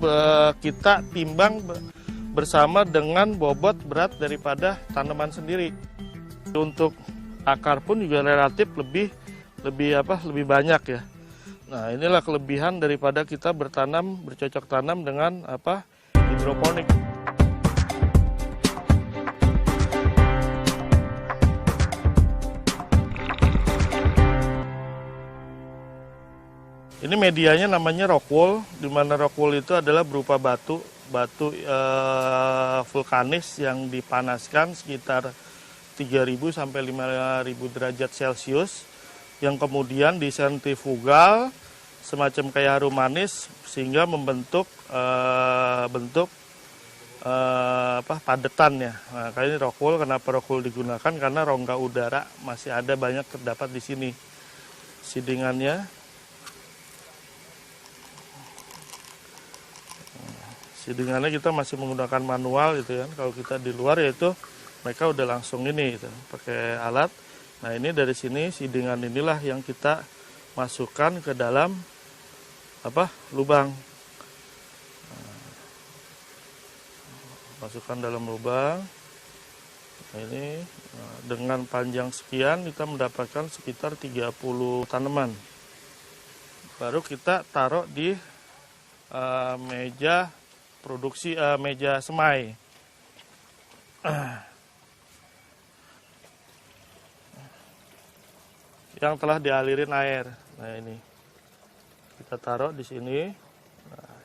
kita timbang bersama dengan bobot berat daripada tanaman sendiri. Untuk akar pun juga relatif lebih banyak ya. Nah, inilah kelebihan daripada kita bercocok tanam dengan hidroponik. Ini medianya namanya rock wool, di mana rock wool itu adalah berupa batu vulkanis yang dipanaskan sekitar 3.000 sampai 5.000 derajat Celcius, yang kemudian disentrifugal semacam kayak harum manis sehingga membentuk padetannya. Nah, kali ini rock wool. Kenapa rock wool digunakan? Karena rongga udara masih ada banyak terdapat di sini. Sidingannya kita masih menggunakan manual gitu kan. Kalau kita di luar yaitu mereka udah langsung ini gitu, pakai alat. Nah, ini dari sini sidingan inilah yang kita masukkan ke dalam lubang. Masukkan dalam lubang. Nah, ini dengan panjang sekian kita mendapatkan sekitar 30 tanaman. Baru kita taruh di meja produksi, meja semai. Yang telah dialirin air. Nah, ini kita taruh di sini. Nah,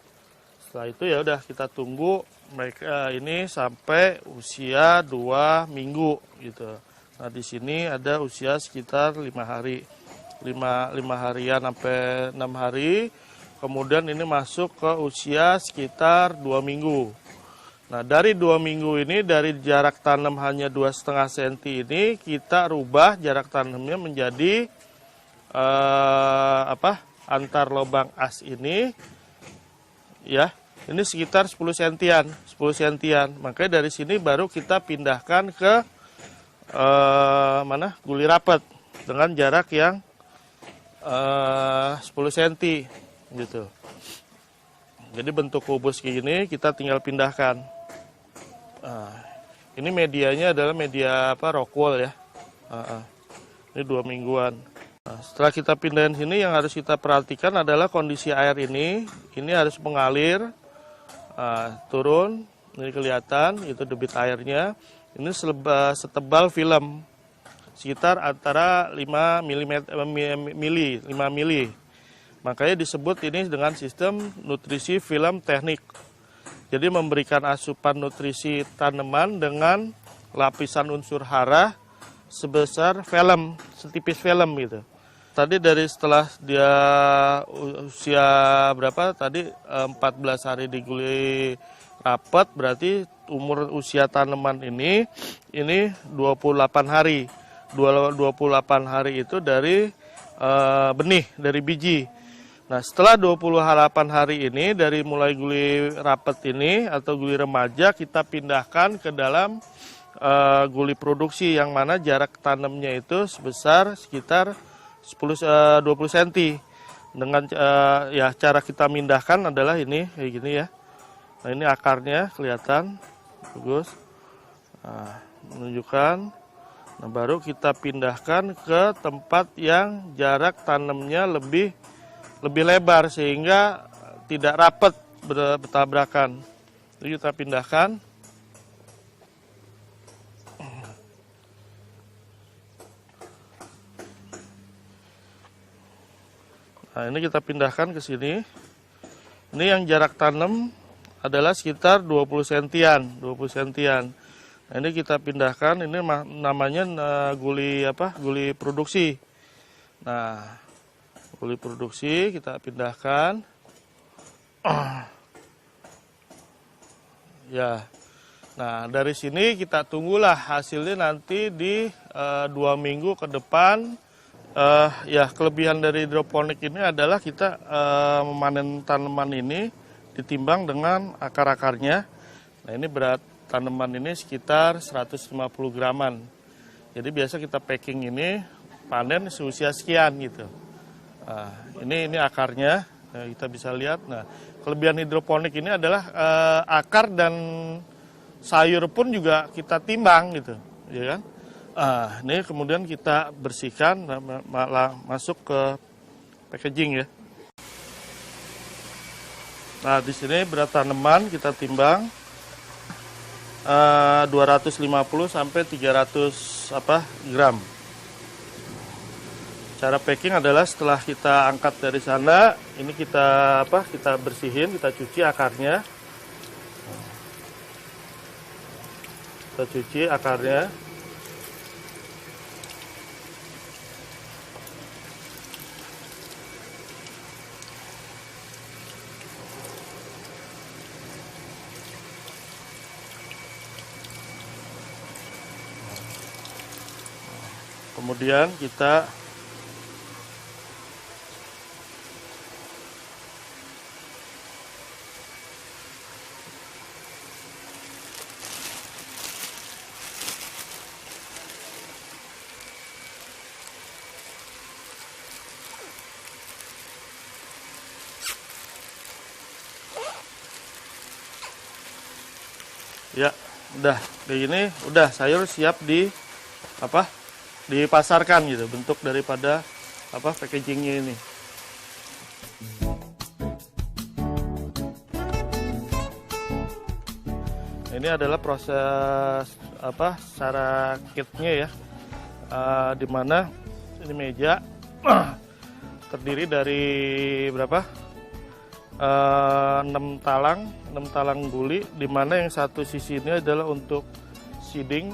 setelah itu ya udah kita tunggu mereka ini sampai usia 2 minggu gitu. Nah, di sini ada usia sekitar 5 hari. 5 harian sampai 6 hari. Kemudian ini masuk ke usia sekitar 2 minggu. Nah, dari 2 minggu ini, dari jarak tanam hanya 2,5 cm ini, kita rubah jarak tanamnya menjadi antar lubang as ini, ya, ini sekitar 10 sentian, 10 sentian. Makanya dari sini baru kita pindahkan ke guli rapat dengan jarak yang 10 cm gitu. Jadi bentuk kubus kayak gini kita tinggal pindahkan. Nah, ini medianya adalah media rock wool ya. Ini 2 mingguan. Nah, setelah kita pindahin sini, yang harus kita perhatikan adalah kondisi air ini. Ini harus mengalir turun. Ini kelihatan itu debit airnya. Ini setebal film, sekitar antara 5 mili. Makanya disebut ini dengan sistem nutrisi film teknik. Jadi memberikan asupan nutrisi tanaman dengan lapisan unsur hara sebesar film, setipis film gitu. Tadi setelah dia usia berapa tadi 14 hari diguli rapat, berarti umur usia tanaman ini 28 hari. 28 hari itu dari benih, dari biji. Nah, setelah 28 hari ini, dari mulai guli rapat ini atau guli remaja, kita pindahkan ke dalam guli produksi, yang mana jarak tanamnya itu sebesar sekitar 20 cm. Dengan ya cara kita mindahkan adalah ini kayak gini ya. Nah, ini akarnya kelihatan bagus. Nah, menunjukkan. Nah, baru kita pindahkan ke tempat yang jarak tanamnya lebih lebar sehingga tidak rapat bertabrakan. Jadi kita pindahkan. Nah, ini kita pindahkan ke sini. Ini yang jarak tanam adalah sekitar 20 sentian, 20 sentian. Nah, ini kita pindahkan, ini namanya guli guli produksi. Nah, guli produksi kita pindahkan. Ya. Nah, dari sini kita tunggulah hasilnya nanti di 2 minggu ke depan. Ya, kelebihan dari hidroponik ini adalah kita memanen tanaman ini ditimbang dengan akar-akarnya. Nah, ini berat tanaman ini sekitar 150 graman. Jadi biasa kita packing ini panen seusia sekian gitu. Nah, ini akarnya, nah, kita bisa lihat. Nah, kelebihan hidroponik ini adalah akar dan sayur pun juga kita timbang gitu, ya kan? Ini kemudian kita bersihkan, masuk ke packaging ya. Nah, di sini berat tanaman kita timbang 250 sampai 300 gram. Cara packing adalah setelah kita angkat dari sana, ini kita bersihin, kita cuci akarnya. Kita cuci akarnya. Kemudian kita ya, Udah kayak gini, udah sayur siap dipasarkan gitu, bentuk daripada packagingnya ini. Ini adalah proses secara kitnya ya, dimana ini meja terdiri dari berapa? 6 talang guli, dimana yang satu sisi ini adalah untuk seeding.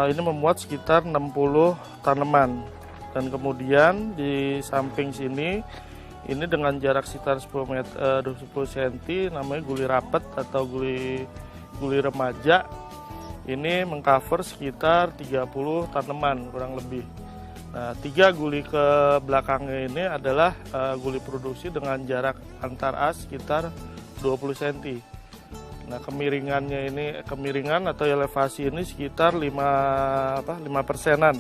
Ini memuat sekitar 60 tanaman, dan kemudian di samping sini ini dengan jarak sekitar 10 cm namanya guli rapet atau guli remaja. Ini mengcover sekitar 30 tanaman kurang lebih. Nah, 3 guli ke belakangnya ini adalah guli produksi dengan jarak antar as sekitar 20 cm. Nah, kemiringan atau elevasi ini sekitar 5%-an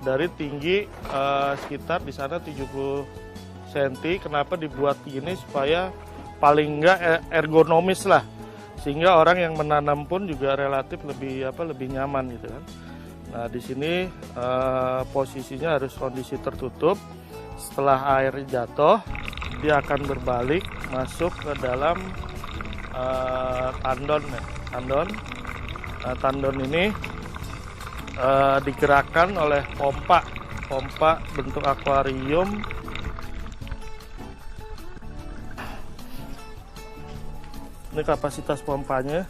dari tinggi sekitar di sana 70 cm. Kenapa dibuat gini? Supaya paling enggak ergonomis lah, sehingga orang yang menanam pun juga relatif lebih nyaman gitu kan. Nah, di sini posisinya harus kondisi tertutup. Setelah air jatuh, dia akan berbalik masuk ke dalam tandon. Nah, tandon ini digerakkan oleh pompa bentuk akuarium. Ini kapasitas pompanya.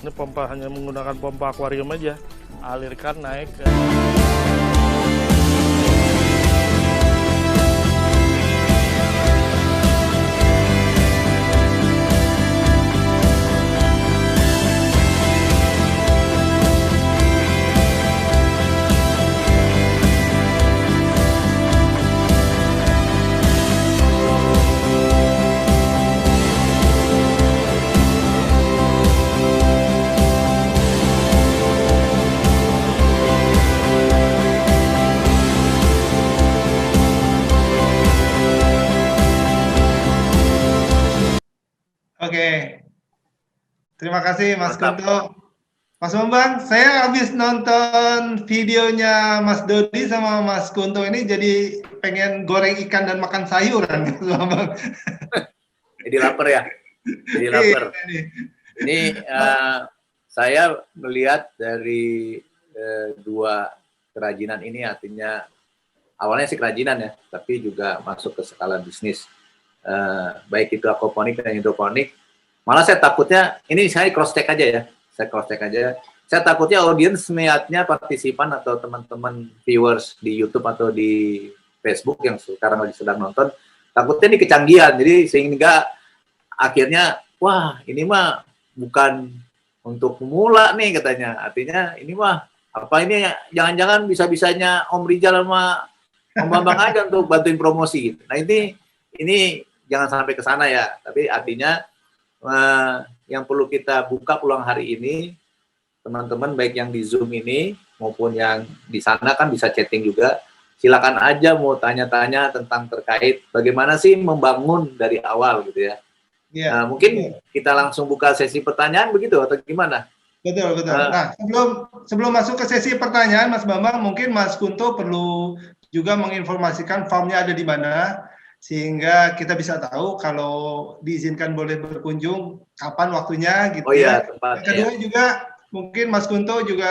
Ini pompa hanya menggunakan pompa akuarium aja. Alirkan naik ke Oke. Terima kasih Mas Kunto. Mas Bambang, saya habis nonton videonya Mas Dodi sama Mas Kunto ini jadi pengen goreng ikan dan makan sayuran, Mas Bambang. Jadi lapar ya. Jadi lapar. Ini saya melihat dari dua kerajinan ini, artinya awalnya sih kerajinan ya, tapi juga masuk ke skala bisnis. Baik itu aquaponik dan hidroponik. Malah saya takutnya, ini saya cross check aja ya. Saya takutnya audiens melihatnya partisipan atau teman-teman viewers di YouTube atau di Facebook yang sekarang lagi sedang nonton, takutnya ini kecanggihan. Jadi sehingga akhirnya, wah ini mah bukan untuk pemula nih katanya. Artinya ini mah apa ini jangan-jangan bisa-bisanya Om Rijal sama Om Bambang aja untuk bantuin promosi gitu. Nah ini jangan sampai ke sana ya. Tapi artinya yang perlu kita buka peluang hari ini, teman-teman baik yang di Zoom ini maupun yang di sana kan bisa chatting juga. Silakan aja mau tanya-tanya tentang terkait bagaimana sih membangun dari awal gitu ya. Nah, mungkin kita langsung buka sesi pertanyaan begitu atau gimana? Betul. Nah, sebelum masuk ke sesi pertanyaan, Mas Bambang, mungkin Mas Kunto perlu juga menginformasikan farmnya ada di mana, sehingga kita bisa tahu kalau diizinkan boleh berkunjung kapan waktunya gitu. Oh iya, tempatnya. Kedua juga mungkin Mas Kunto juga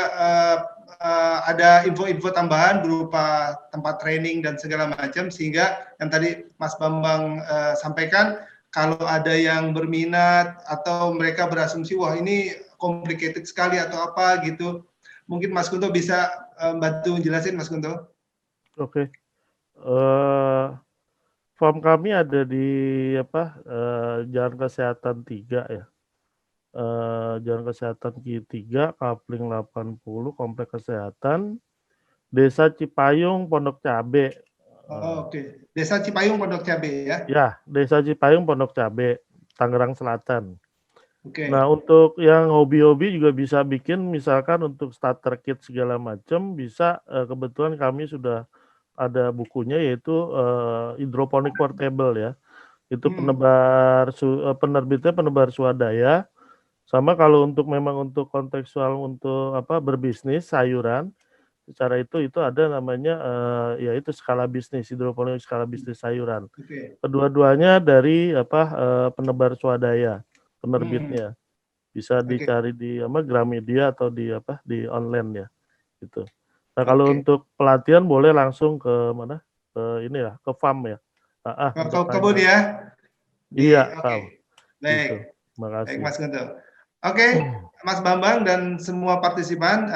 ada info-info tambahan berupa tempat training dan segala macam, sehingga yang tadi Mas Bambang sampaikan, kalau ada yang berminat atau mereka berasumsi wah ini complicated sekali atau apa gitu, mungkin Mas Kunto bisa bantu jelasin, Mas Kunto. Oke. Farm kami ada di Jalan Kesehatan 3 ya. Jalan Kesehatan Q3, Kapling 80, Komplek Kesehatan, Desa Cipayung, Pondok Cabe. Oke. Desa Cipayung, Pondok Cabe ya? Ya, Desa Cipayung, Pondok Cabe, Tangerang Selatan. Oke. Nah, untuk yang hobi-hobi juga bisa bikin, misalkan untuk starter kit segala macam, bisa kebetulan kami sudah ada bukunya, yaitu hidroponik portable ya. Itu penerbitnya penebar swadaya. Sama kalau memang untuk kontekstual untuk berbisnis sayuran, secara itu ada namanya yaitu skala bisnis hidroponik, skala bisnis sayuran. Oke. Kedua-duanya dari penebar swadaya, penerbitnya. Bisa dicari di Gramedia atau di online ya, gitu. Nah, kalau untuk pelatihan boleh langsung ke mana? Ke farm ya. Ke kebun ya. Iya, Oke. Baik. Gitu. Makasih. Baik, Mas Guntur. Oke, Mas Bambang dan semua partisipan,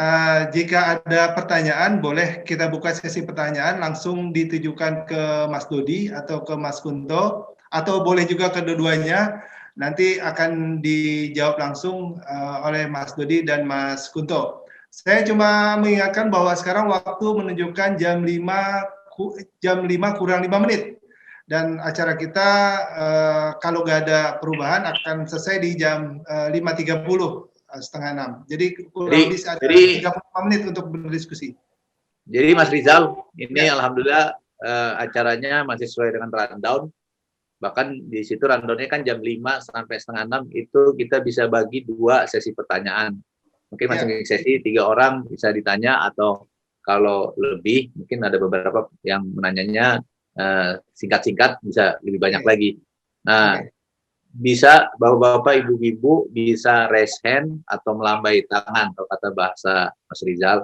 jika ada pertanyaan, boleh kita buka sesi pertanyaan langsung ditujukan ke Mas Dodi atau ke Mas Kunto, atau boleh juga kedua-duanya. Nanti akan dijawab langsung oleh Mas Dodi dan Mas Kunto. Saya cuma mengingatkan bahwa sekarang waktu menunjukkan jam 5 kurang 5 menit. Dan acara kita kalau nggak ada perubahan akan selesai di jam 5.30, setengah 6. Jadi kurang lebih ada 35 menit untuk berdiskusi. Jadi Mas Rizal, ini alhamdulillah acaranya masih sesuai dengan rundown. Bahkan di situ rundownnya kan jam 5 sampai setengah 6 itu kita bisa bagi 2 sesi pertanyaan. Mungkin masing-masing sesi 3 orang bisa ditanya, atau kalau lebih mungkin ada beberapa yang menanyanya singkat-singkat, bisa lebih banyak lagi. Nah, bisa bapak-bapak, ibu-ibu bisa raise hand atau melambai tangan kalau kata bahasa Mas Rizal.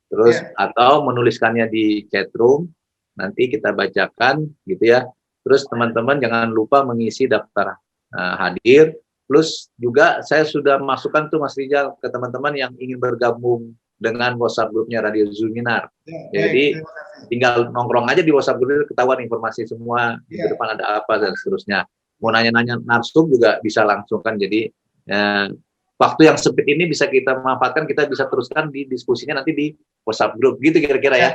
Terus atau menuliskannya di chat room, nanti kita bacakan gitu ya. Terus teman-teman jangan lupa mengisi daftar hadir. Plus juga saya sudah masukkan tuh Mas Rizal ke teman-teman yang ingin bergabung dengan WhatsApp grupnya Radio Zuminar. Jadi tinggal nongkrong aja di WhatsApp grup, ketahuan informasi semua, di depan ada apa dan seterusnya. Mau nanya-nanya narsum juga bisa langsung kan. Jadi waktu yang sempit ini bisa kita manfaatkan, kita bisa teruskan di diskusinya nanti di WhatsApp grup gitu kira-kira ya.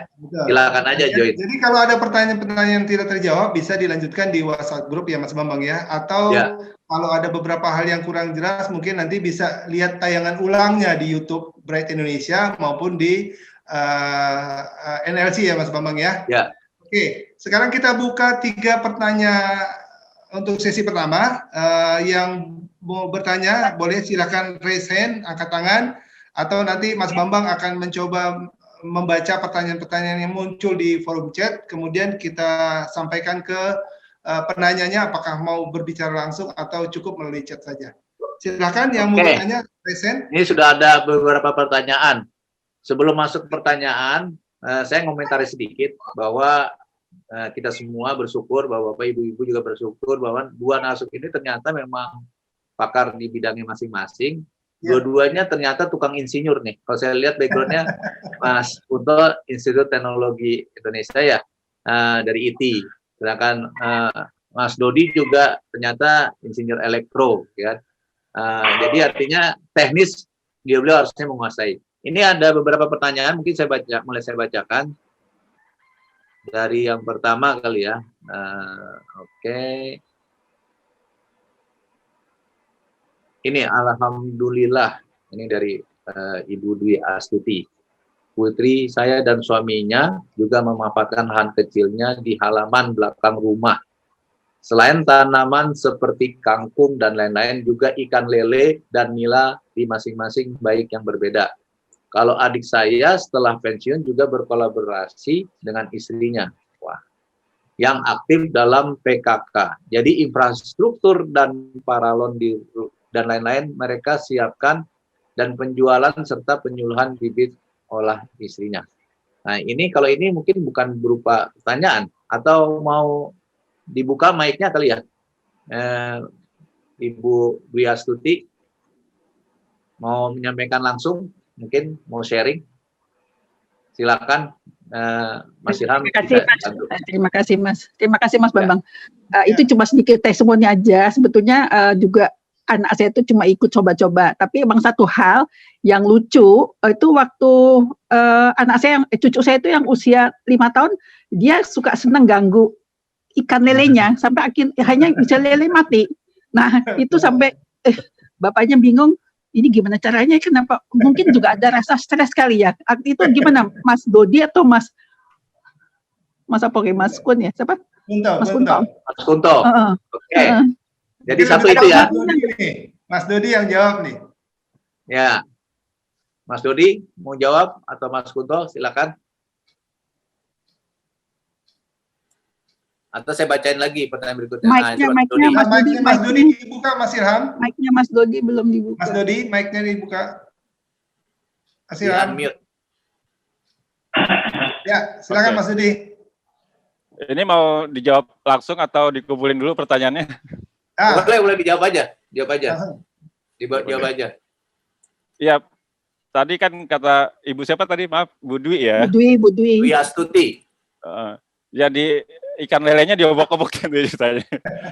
Silakan aja join. Jadi kalau ada pertanyaan-pertanyaan yang tidak terjawab bisa dilanjutkan di WhatsApp grup ya Mas Bambang ya. Atau kalau ada beberapa hal yang kurang jelas mungkin nanti bisa lihat tayangan ulangnya di YouTube Bright Indonesia maupun di NLC ya Mas Bambang ya. Oke, sekarang kita buka 3 pertanyaan untuk sesi pertama. Yang mau bertanya boleh silakan raise hand, angkat tangan, atau nanti Mas Bambang akan mencoba membaca pertanyaan-pertanyaan yang muncul di forum chat, kemudian kita sampaikan ke penanyanya apakah mau berbicara langsung atau cukup melalui chat saja. Silakan yang mau bertanya, raise hand. Ini sudah ada beberapa pertanyaan. Sebelum masuk pertanyaan, saya ngomentari sedikit bahwa kita semua bersyukur, bahwa Bapak Ibu-Ibu juga bersyukur bahwa 2 narasumber ini ternyata memang pakar di bidangnya masing-masing. Dua-duanya ternyata tukang insinyur nih. Kalau saya lihat backgroundnya Mas Kunto Institut Teknologi Indonesia ya, dari IT. Sedangkan Mas Dodi juga ternyata insinyur elektro, ya. Jadi artinya teknis beliau harusnya menguasai. Ini ada beberapa pertanyaan, mungkin saya bacakan. Dari yang pertama kali ya. Ini alhamdulillah, ini dari Ibu Dwi Astuti. Putri saya dan suaminya juga memanfaatkan lahan kecilnya di halaman belakang rumah. Selain tanaman seperti kangkung dan lain-lain, juga ikan lele dan nila di masing-masing baik yang berbeda. Kalau adik saya setelah pensiun juga berkolaborasi dengan istrinya. Wah, yang aktif dalam PKK. Jadi infrastruktur dan paralon dan lain-lain mereka siapkan, dan penjualan serta penyuluhan bibit olah istrinya. Nah ini kalau ini mungkin bukan berupa pertanyaan, atau mau dibuka mic-nya kali ya, Ibu Dwi Astuti mau menyampaikan langsung, mungkin mau sharing, silakan Mas Ilham. Terima kasih Mas Bambang. Itu cuma sedikit testimoni aja, sebetulnya juga anak saya itu cuma ikut coba-coba, tapi emang satu hal yang lucu itu waktu anak saya, cucu saya itu yang usia 5 tahun, dia suka senang ganggu ikan lelenya sampai akhirnya bisa lele mati. Nah itu sampai bapaknya bingung, ini gimana caranya, kenapa, mungkin juga ada rasa stres kali ya. Itu gimana Mas Dodi atau Mas Kun ya, siapa? Mas Kunto. Oke. Jadi satu itu ya. Mas Dodi yang jawab nih. Ya, Mas Dodi mau jawab atau Mas Kunto silakan. Atau saya bacain lagi pertanyaan berikutnya. Mic-nya, Coba mic-nya, Dodi. Mas Dodi, Mas Dodi mic-nya. dibuka, Mas Ilham. Mic-nya Mas Dodi belum dibuka. Mas Dodi, mic-nya dibuka. Mas Di Ilham. unmute. Ya, silakan Oke. Mas Dodi. Ini mau dijawab langsung atau dikumpulin dulu pertanyaannya? Ah, Boleh dijawab aja. Jawab aja. langsung. Jawab aja. Iya, tadi kan kata Ibu siapa tadi? Maaf, Bu Dwi ya. Bu Dwi. Dwi Astuti. Jadi ikan lelenya diobok-obokin tuh ceritanya.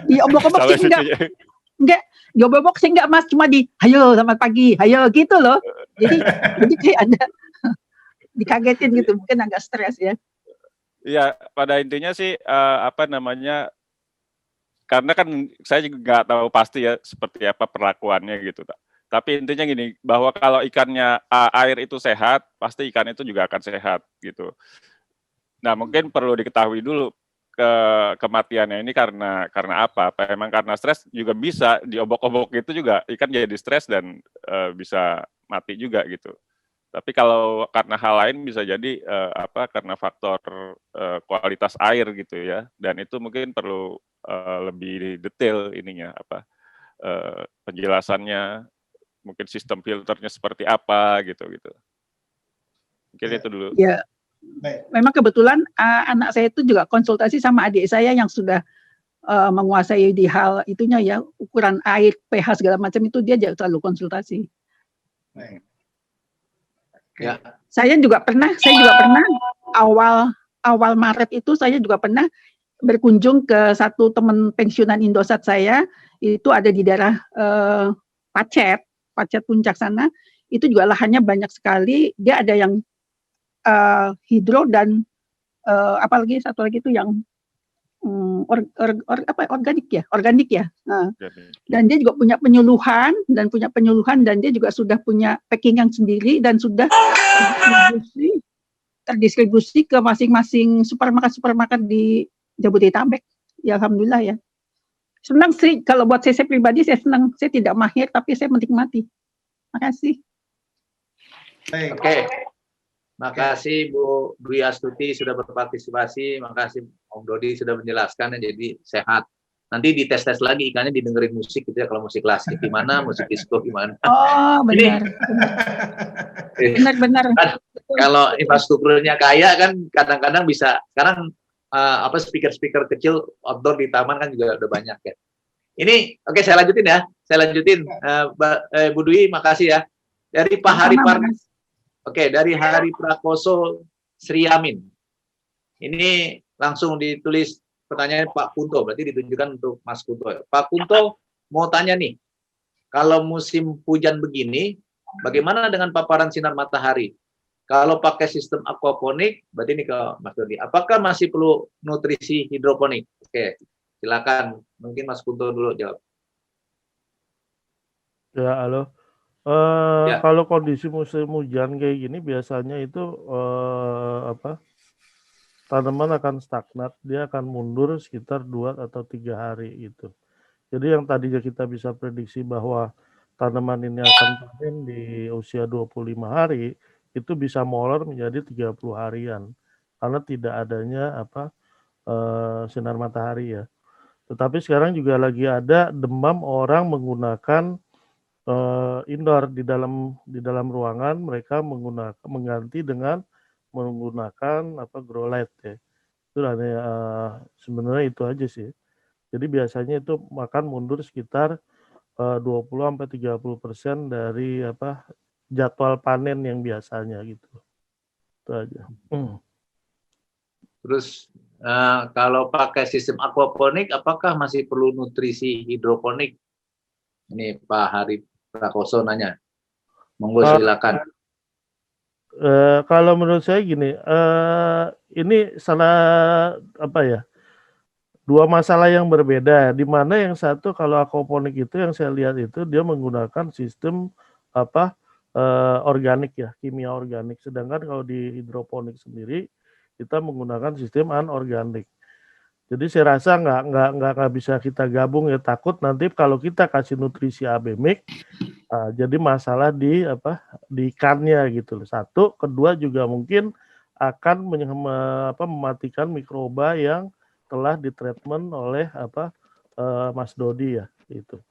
Diobok-obok Salah sih enggak. cucunya. Enggak, diobok-obok sih enggak Mas, cuma hayo selamat pagi, hayo gitu loh. Jadi kayak ada dikagetin gitu, mungkin agak stres ya. Iya, pada intinya sih apa namanya? Karena kan saya juga nggak tahu pasti ya seperti apa perlakuannya gitu. Tapi intinya gini, bahwa kalau ikannya air itu sehat, pasti ikan itu juga akan sehat gitu. Nah, mungkin perlu diketahui dulu kematiannya ini karena apa? Apa emang karena stres juga bisa diobok-obok itu juga ikan jadi stres dan bisa mati juga gitu. Tapi kalau karena hal lain bisa jadi karena faktor kualitas air gitu ya. Dan itu mungkin perlu lebih detail ininya penjelasannya, mungkin sistem filternya seperti apa gitu. Mungkin itu dulu. Ya. Baik. Memang kebetulan anak saya itu juga konsultasi sama adik saya yang sudah menguasai di hal itunya ya, ukuran air, pH segala macam itu dia selalu konsultasi. Baik. Ya. Saya juga pernah awal Maret itu saya juga pernah berkunjung ke satu teman pensiunan Indosat saya, itu ada di daerah Pacet Puncak sana. Itu juga lahannya banyak sekali. Dia ada yang hidro dan apalagi satu lagi itu yang organik ya. Nah, dan dia juga punya penyuluhan dan dia juga sudah punya packingan sendiri dan sudah terdistribusi ke masing-masing supermarket di Jabodetabek. Ya alhamdulillah ya. Senang sih kalau buat saya pribadi, saya senang. Saya tidak mahir tapi saya menikmati. Makasih. Baik. Oke. Makasih Bu Dwi Astuti sudah berpartisipasi. Makasih Om Dodi sudah menjelaskan. Jadi sehat. Nanti dites-tes lagi ikannya, didengerin musik gitu ya. Kalau musik klasik gimana, musik disco gimana. Oh benar. Benar. Kalau infrastrukturnya kaya kan kadang-kadang bisa. Sekarang speaker-speaker kecil outdoor di taman kan juga udah banyak ya. Ini oke, saya lanjutin ya. Bu Dwi, makasih ya. Dari Pak Hari dari Hari Prakoso Sriamin. Ini langsung ditulis pertanyaan Pak Kunto, berarti ditujukan untuk Mas Kunto. Pak Kunto mau tanya nih, kalau musim hujan begini, bagaimana dengan paparan sinar matahari? Kalau pakai sistem aquaponik, berarti ini ke Mas Dodi, apakah masih perlu nutrisi hidroponik? Oke, silakan. Mungkin Mas Kunto dulu jawab. Ya, halo. Kalau kondisi musim hujan kayak gini biasanya itu tanaman akan stagnat, dia akan mundur sekitar 2 atau 3 hari gitu. Jadi yang tadinya kita bisa prediksi bahwa tanaman ini akan panen di usia 25 hari, itu bisa molor menjadi 30 harian karena tidak adanya sinar matahari ya. Tetapi sekarang juga lagi ada demam orang menggunakan indoor di dalam ruangan, mereka mengganti dengan menggunakan grow light ya. Itu sebenarnya itu aja sih. Jadi biasanya itu akan mundur sekitar 20-30% dari jadwal panen yang biasanya gitu. Itu aja. Terus kalau pakai sistem aquaponik, apakah masih perlu nutrisi hidroponik? Ini Pak Hari Prakoso nanya. Monggo silakan. Kalau menurut saya gini, ini dua masalah yang berbeda. Di mana yang satu kalau aquaponik itu yang saya lihat itu dia menggunakan sistem organik ya, kimia organik. Sedangkan kalau di hidroponik sendiri kita menggunakan sistem anorganik. Jadi saya rasa nggak bisa kita gabung ya, takut nanti kalau kita kasih nutrisi AB mix Jadi masalah di di ikannya gitu loh. Satu, kedua juga mungkin akan mematikan mikroba yang telah ditreatment oleh Mas Dodi ya itu.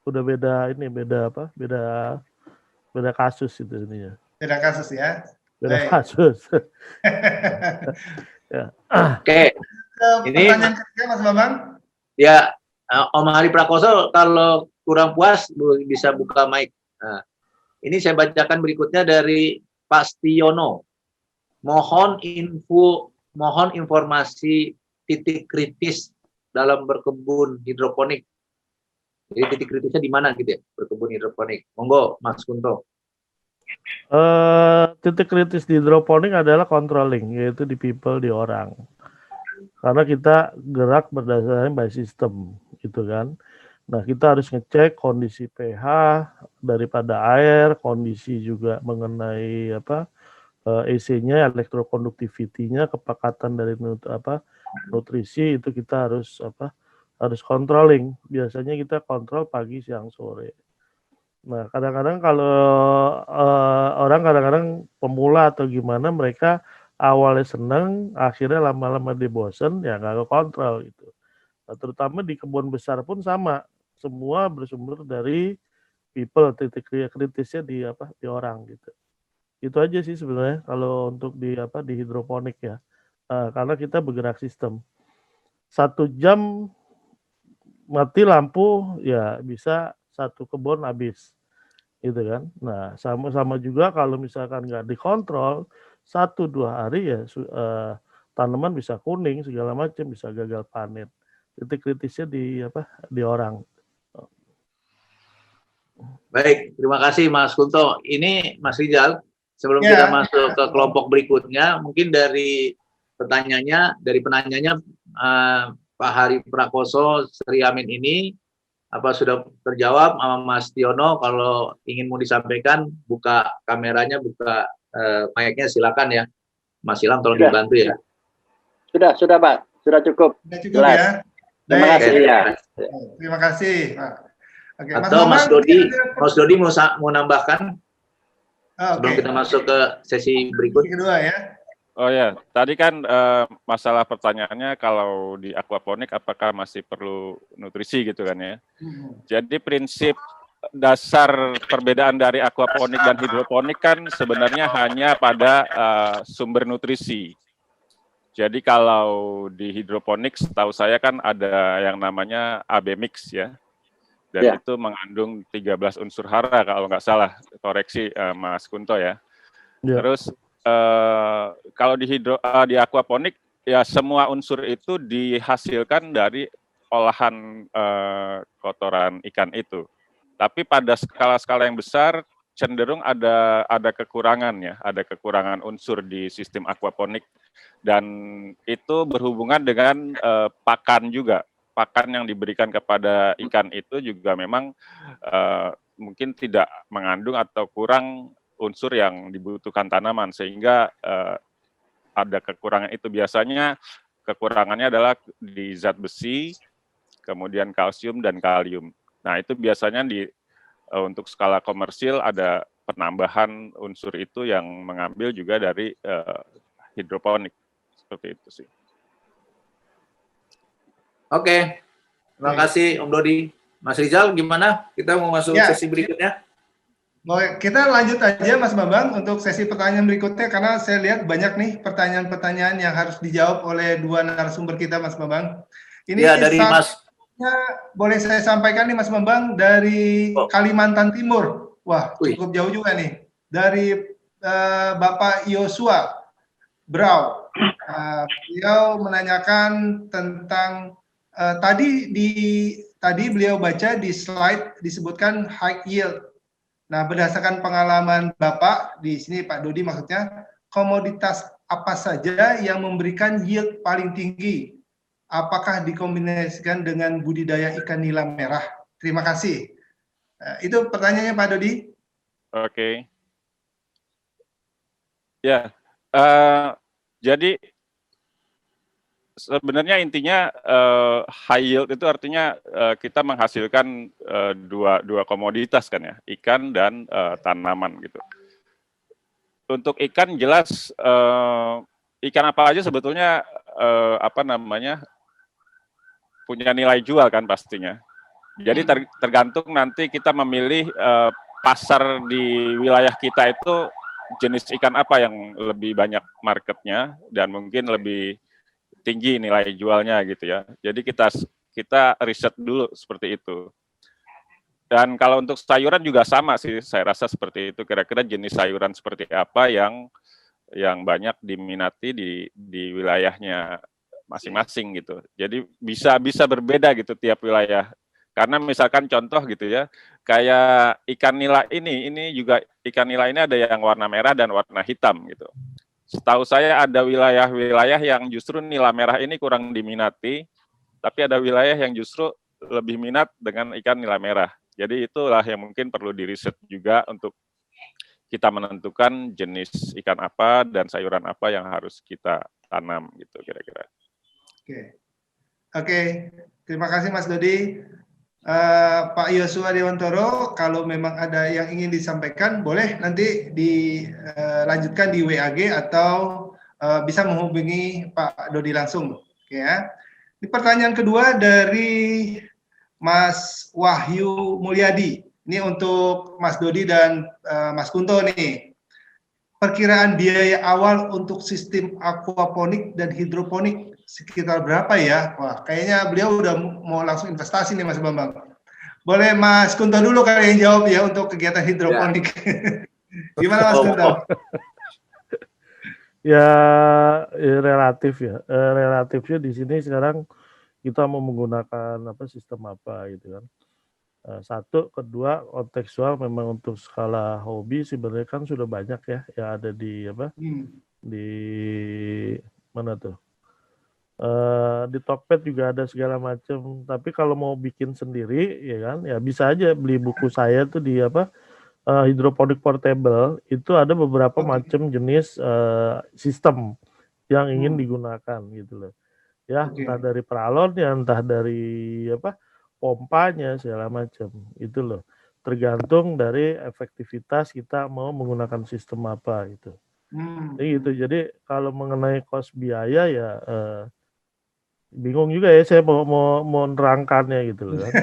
Udah beda beda kasus itu ininya. Beda kasus ya. Beda Baik. kasus. Ya. Oke, ini Pertanyaan ketiga Mas Bambang. ya Om Hari Prakoso kalau kurang puas bisa buka mic. Nah, ini saya bacakan berikutnya dari Pak Stiono. Mohon informasi titik kritis dalam berkebun hidroponik. Jadi titik kritisnya di mana gitu ya, berkebun hidroponik. Monggo Mas Kunto. Titik kritis di hidroponik adalah controlling, yaitu di people, di orang. Karena kita gerak berdasarkan by system, gitu kan. Nah, kita harus ngecek kondisi pH daripada air, kondisi juga mengenai EC-nya, electroconductivity-nya, kepekatan dari nutrisi itu kita harus controlling. Biasanya kita kontrol pagi, siang, sore. Nah, kadang-kadang kalau orang kadang-kadang pemula atau gimana, mereka awalnya seneng, akhirnya lama-lama dia bosen, ya nggak kontrol gitu. Nah, terutama di kebun besar pun sama, semua bersumber dari people, titik kritisnya di orang gitu. Itu aja sih sebenarnya kalau untuk di hidroponik ya. Karena kita bergerak sistem. 1 jam mati lampu ya bisa 1 kebun habis gitu kan. Nah, sama juga kalau misalkan nggak dikontrol 1-2 hari ya tanaman bisa kuning segala macam, bisa gagal panen. Titik kritisnya di orang. Baik, terima kasih Mas Kunto. Ini Mas Rizal, sebelum kita masuk ke kelompok berikutnya, mungkin dari penanyanya Pak Hari Prakoso Sri Amin ini apa sudah terjawab sama Mas Tiono? Kalau ingin mau disampaikan, buka kameranya, buka mic-nya, silakan ya. Mas Ilham tolong dibantu ya. Sudah Pak, sudah cukup. Sudah cukup ya. Terima kasih ya. Terima kasih Pak. Oke, Atau Mas Dodi mau nambahkan sebelum kita masuk ke sesi berikut. Kedua ya. Oh ya, tadi kan masalah pertanyaannya kalau di aquaponik apakah masih perlu nutrisi gitu kan ya. Jadi prinsip dasar perbedaan dari aquaponik dan hidroponik kan sebenarnya hanya pada sumber nutrisi. Jadi kalau di hidroponik setahu saya kan ada yang namanya AB mix ya. Dan itu mengandung 13 unsur hara kalau nggak salah, koreksi Mas Kunto ya. Terus kalau di aquaponik ya semua unsur itu dihasilkan dari olahan kotoran ikan itu. Tapi pada skala-skala yang besar cenderung ada kekurangan ya, ada kekurangan unsur di sistem aquaponik dan itu berhubungan dengan pakan juga. Pakan yang diberikan kepada ikan itu juga memang mungkin tidak mengandung atau kurang unsur yang dibutuhkan tanaman sehingga ada kekurangan itu. Biasanya kekurangannya adalah di zat besi, kemudian kalsium dan kalium. Nah itu biasanya untuk skala komersil ada penambahan unsur itu yang mengambil juga dari hidroponik seperti itu sih. Oke, terima kasih Om Dodi. Mas Rizal, gimana? Kita mau masuk sesi berikutnya? Kita lanjut aja Mas Bambang untuk sesi pertanyaan berikutnya karena saya lihat banyak nih pertanyaan-pertanyaan yang harus dijawab oleh dua narasumber kita Mas Bambang. Ini ya, dari Mas. Boleh saya sampaikan nih Mas Bambang dari Kalimantan Timur. Wah, cukup jauh juga nih. Dari Bapak Yosua Brau. Beliau menanyakan tentang tadi beliau baca di slide disebutkan high yield. Nah, berdasarkan pengalaman Bapak di sini Pak Dodi maksudnya, komoditas apa saja yang memberikan yield paling tinggi? Apakah dikombinasikan dengan budidaya ikan nila merah? Terima kasih. Itu pertanyaannya Pak Dodi. Oke. Ya, jadi sebenarnya intinya high yield itu artinya kita menghasilkan dua komoditas kan ya, ikan dan tanaman gitu. Untuk ikan jelas ikan apa aja sebetulnya punya nilai jual kan pastinya. Jadi tergantung nanti kita memilih pasar di wilayah kita itu jenis ikan apa yang lebih banyak marketnya dan mungkin lebih tinggi nilai jualnya gitu ya. Jadi kita riset dulu seperti itu. Dan kalau untuk sayuran juga sama sih, saya rasa seperti itu. Kira-kira jenis sayuran seperti apa yang banyak diminati di wilayahnya masing-masing gitu. Jadi bisa berbeda gitu tiap wilayah. Karena misalkan contoh gitu ya, kayak ikan nila ini juga ikan nila ini ada yang warna merah dan warna hitam gitu. Setahu saya ada wilayah-wilayah yang justru nila merah ini kurang diminati, tapi ada wilayah yang justru lebih minat dengan ikan nila merah. Jadi itulah yang mungkin perlu diriset juga untuk kita menentukan jenis ikan apa dan sayuran apa yang harus kita tanam gitu kira-kira. Oke. Terima kasih Mas Dodi. Pak Yosua Dewantoro, kalau memang ada yang ingin disampaikan, boleh nanti dilanjutkan di WAG atau bisa menghubungi Pak Dodi langsung. Oke ya. Ini pertanyaan kedua dari Mas Wahyu Mulyadi. Ini untuk Mas Dodi dan Mas Kunto nih. Perkiraan biaya awal untuk sistem aquaponik dan hidroponik sekitar berapa ya? Wah, kayaknya beliau udah mau langsung investasi nih Mas Bambang. Boleh Mas Kunto dulu kali yang jawab ya untuk kegiatan hidroponik. Ya. Gimana Mas Kunto? Ya relatif ya. Relatifnya di sini sekarang kita mau menggunakan sistem apa gitu kan. Satu, kedua, kontekstual memang untuk skala hobi sebenarnya kan sudah banyak ya yang ada di di mana tuh? Di Tokped juga ada segala macam. Tapi kalau mau bikin sendiri ya kan, ya bisa aja beli buku saya tuh di hidroponik portable. Itu ada beberapa macam jenis sistem yang ingin digunakan gitu loh. Ya, entah dari peralonnya, entah dari pompanya segala macam. Itu loh. Tergantung dari efektivitas kita mau menggunakan sistem apa gitu. Jadi gitu. Jadi kalau mengenai kos biaya ya bingung juga ya saya mau nerangkannya gitu loh kan.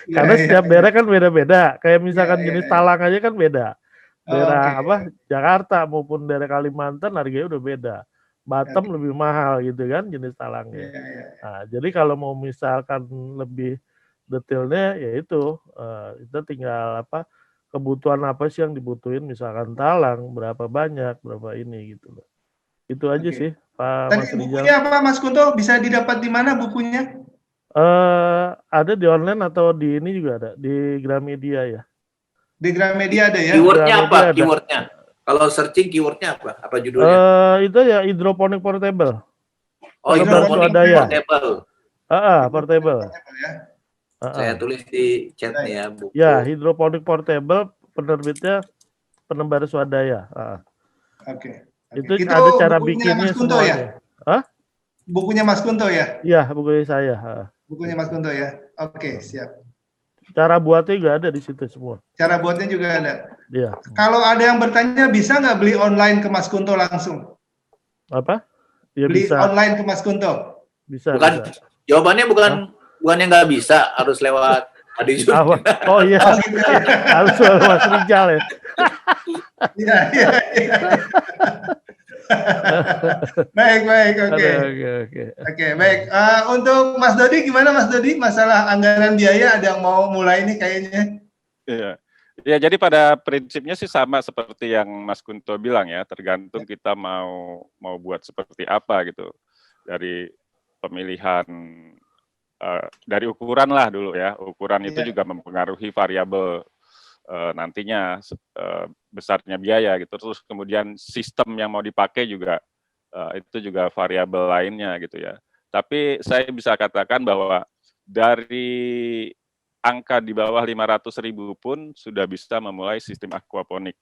Karena setiap daerah kan beda-beda. Kayak misalkan jenis talang aja kan beda. Daerah Jakarta maupun daerah Kalimantan harganya udah beda. Batam lebih mahal gitu kan jenis talangnya. Nah, jadi kalau mau misalkan lebih detailnya ya itu kita tinggal kebutuhan apa sih yang dibutuhin misalkan talang berapa banyak berapa ini gitu loh. Itu aja sih Pak Tadi Mas Rizal. bukunya apa Mas Kunto? Bisa didapat di mana bukunya? Ada di online atau di ini juga ada di Gramedia ya. Di Gramedia ada ya. Keywordnya apa? Keywordnya? Kalau searching keywordnya apa? Apa judulnya? Itu ya hidroponik portable. Oh, hidroponik portable. Portable. Saya tulis di chat nih ya. Buku. Ya, hidroponik portable penerbitnya Penebar Swadaya. Oke. Itu ada cara bikinnya semuanya. Ya? Hah? Bukunya Mas Kunto ya? Iya, bukunya saya. Bukunya Mas Kunto ya. Oke, siap. Cara buatnya juga ada di situ semua. Cara buatnya juga ada. Iya. Kalau ada yang bertanya, bisa nggak beli online ke Mas Kunto langsung? Apa? Ya, beli bisa. Online ke Mas Kunto? Bisa. Jawabannya bukan yang nggak bisa, harus lewat Adi Jun. Oh iya, harus lewat Mas Rizal ya. Iya. Baik, oke. Oke, baik. Untuk Mas Dodi, gimana Mas Dodi? Masalah anggaran biaya, ada yang mau mulai nih kayaknya? Iya. Ya, jadi pada prinsipnya sih sama seperti yang Mas Kunto bilang ya, tergantung kita mau buat seperti apa gitu. Dari pemilihan, dari ukuran lah dulu ya. Ukuran itu juga mempengaruhi variabel nantinya besarnya biaya gitu. Terus kemudian sistem yang mau dipakai juga itu juga variabel lainnya gitu ya. Tapi saya bisa katakan bahwa dari angka di bawah 500.000 pun sudah bisa memulai sistem aquaponik.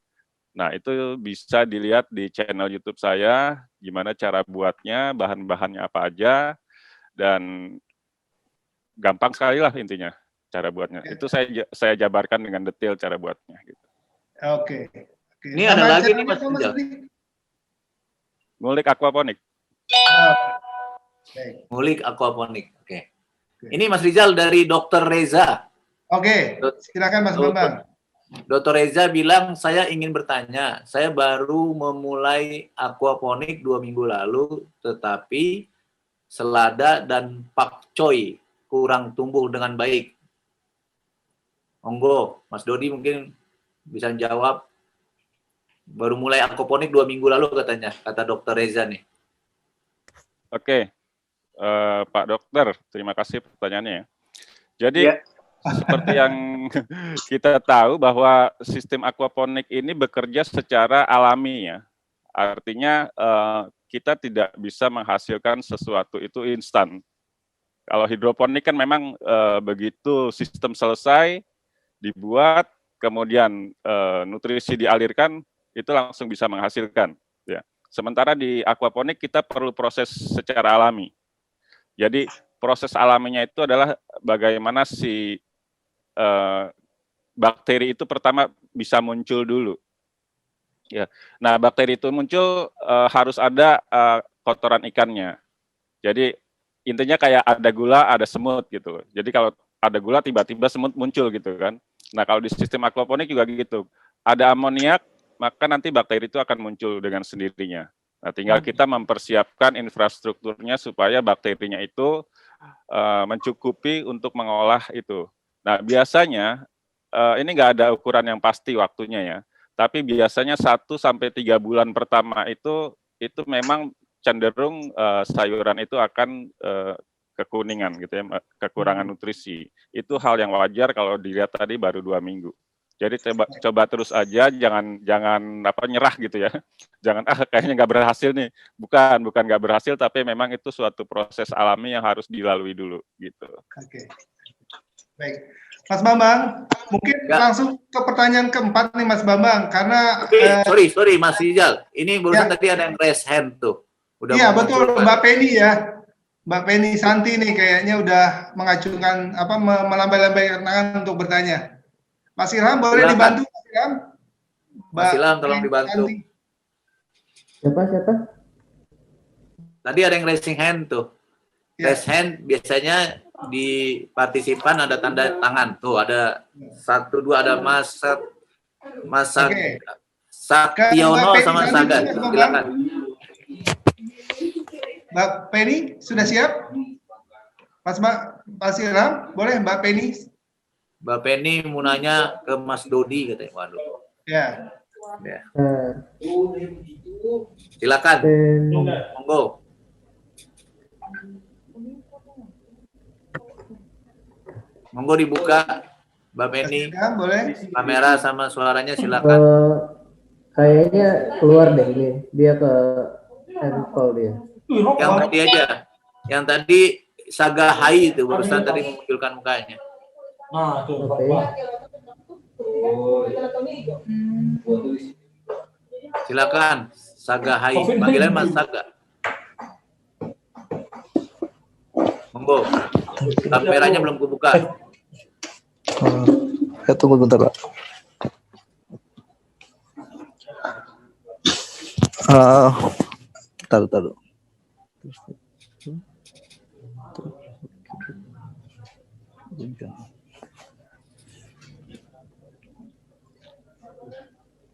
Nah, itu bisa dilihat di channel YouTube saya, gimana cara buatnya, bahan-bahannya apa aja, dan gampang sekali lah intinya cara buatnya. Itu saya jabarkan dengan detail cara buatnya. Gitu. Oke. Ini ada Nama lagi nih channelnya Mas apa, Mas Rizal. Dodi? Ngulik aquaponik. Baik. Ngulik aquaponik. Oke. Ini Mas Rizal dari Dr. Reza. Oke, silakan Mas Bambang. Dr. Reza bilang, saya ingin bertanya, saya baru memulai aquaponik 2 minggu lalu, tetapi selada dan pakcoy kurang tumbuh dengan baik. Monggo, Mas Dodi mungkin bisa jawab. Baru mulai aquaponik 2 minggu lalu katanya, kata Dr. Reza nih. Oke, Pak Dokter, terima kasih pertanyaannya. Jadi, seperti yang kita tahu bahwa sistem aquaponik ini bekerja secara alami ya. Artinya kita tidak bisa menghasilkan sesuatu itu instan. Kalau hidroponik kan memang begitu sistem selesai, dibuat, kemudian nutrisi dialirkan, itu langsung bisa menghasilkan. Ya. Sementara di aquaponik kita perlu proses secara alami. Jadi proses alaminya itu adalah bagaimana si bakteri itu pertama bisa muncul dulu. Ya. Nah, bakteri itu muncul harus ada kotoran ikannya. Jadi intinya kayak ada gula, ada semut gitu. Jadi kalau ada gula tiba-tiba semut muncul gitu kan. Nah, kalau di sistem aquaponik juga gitu. Ada amoniak, maka nanti bakteri itu akan muncul dengan sendirinya. Nah, tinggal kita mempersiapkan infrastrukturnya supaya bakterinya itu mencukupi untuk mengolah itu. Nah, biasanya ini nggak ada ukuran yang pasti waktunya ya, tapi biasanya 1-3 bulan pertama itu memang cenderung sayuran itu akan kekuningan gitu ya, kekurangan nutrisi. Itu hal yang wajar kalau dilihat tadi baru 2 minggu. Jadi coba terus aja, jangan nyerah gitu ya. Jangan kayaknya nggak berhasil nih. Bukan nggak berhasil, tapi memang itu suatu proses alami yang harus dilalui dulu gitu. Oke. Baik. Mas Bambang, mungkin langsung ke pertanyaan keempat nih Mas Bambang, karena sorry Mas Rizal, ini barusan tadi ada yang raise hand tuh. Iya betul, Mbak Penny ya, Mbak Penny Santi nih kayaknya udah mengacungkan melambai-lambaikan tangan untuk bertanya. Mas Ilham boleh dibantu Mas Ilham? Mas Ilham tolong dibantu. Santi. Siapa? Tadi ada yang raising hand tuh. Raise hand biasanya di partisipan ada tanda tangan. Tuh ada 1, 2 ada Mas Saktiono sama Sagan. Silakan. Mbak Penny sudah siap? Mas Ilham, boleh Mbak Penny? Mbak Penny mau nanya ke Mas Dodi katanya. Waduh. Ya. Silakan. Monggo. Monggo dibuka, Mbak Penny. Boleh. Kamera sama suaranya silakan. Kayaknya keluar deh ini. Dia ke handphone dia. Yang tadi aja. Yang tadi Saga Hai itu barusan tadi memunculkan mukanya. Oke. Silakan Saga Hai. Panggilan Mas Saga. Monggo. Kameranya belum kubuka. Ya tunggu bentar Pak. Taruh.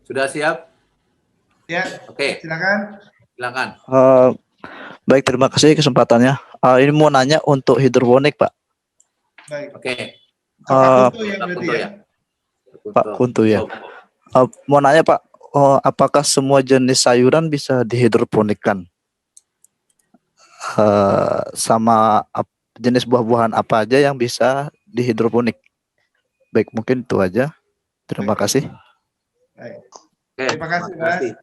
Sudah siap? Ya. Oke. Silakan. Baik, terima kasih kesempatannya. Ini mau nanya untuk hidroponik, Pak. Baik. Oke. Pak Kunto ya. Mau nanya Pak, apakah semua jenis sayuran bisa dihidroponikkan? Sama jenis buah-buahan apa aja yang bisa dihidroponik? Baik, mungkin itu aja. Terima kasih. Baik. Terima kasih Mas.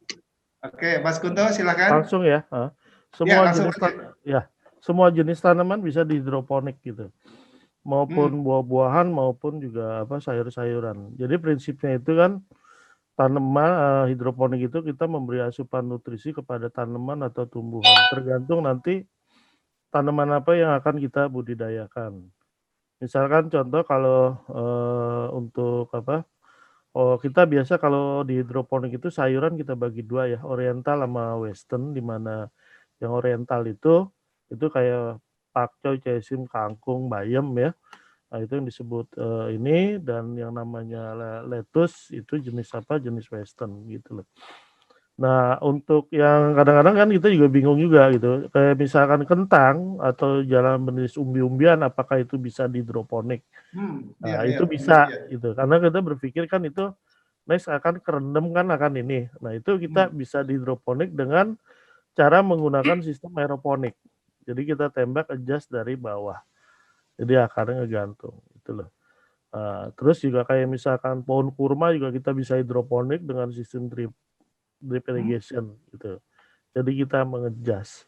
Oke, Mas Kunto silakan. Langsung ya. Semua jenis tanaman bisa dihidroponik gitu. Maupun buah-buahan maupun juga sayur-sayuran. Jadi prinsipnya itu kan tanaman hidroponik itu kita memberi asupan nutrisi kepada tanaman atau tumbuhan, tergantung nanti tanaman apa yang akan kita budidayakan. Misalkan contoh kalau untuk apa? Oh, kita biasa kalau di hidroponik itu sayuran kita bagi dua ya, oriental sama western, di mana yang oriental itu kayak pakcoy, caisim, kangkung, bayam ya. Nah, itu yang disebut ini, dan yang namanya lettuce itu jenis apa? Jenis western gitu loh. Nah, untuk yang kadang-kadang kan kita juga bingung juga gitu. Kayak misalkan kentang atau jalan jenis umbi-umbian, apakah itu bisa di hidroponik? Nah, itu bisa gitu. Karena kita berpikir kan itu next akan kerendam kan akan ini. Nah, itu kita bisa di hidroponik dengan cara menggunakan sistem aeroponik. Jadi kita tembak adjust dari bawah. Jadi akarnya ngegantung gitu loh. Terus juga kayak misalkan pohon kurma juga kita bisa hidroponik dengan sistem drip irrigation gitu. Jadi kita mengejas.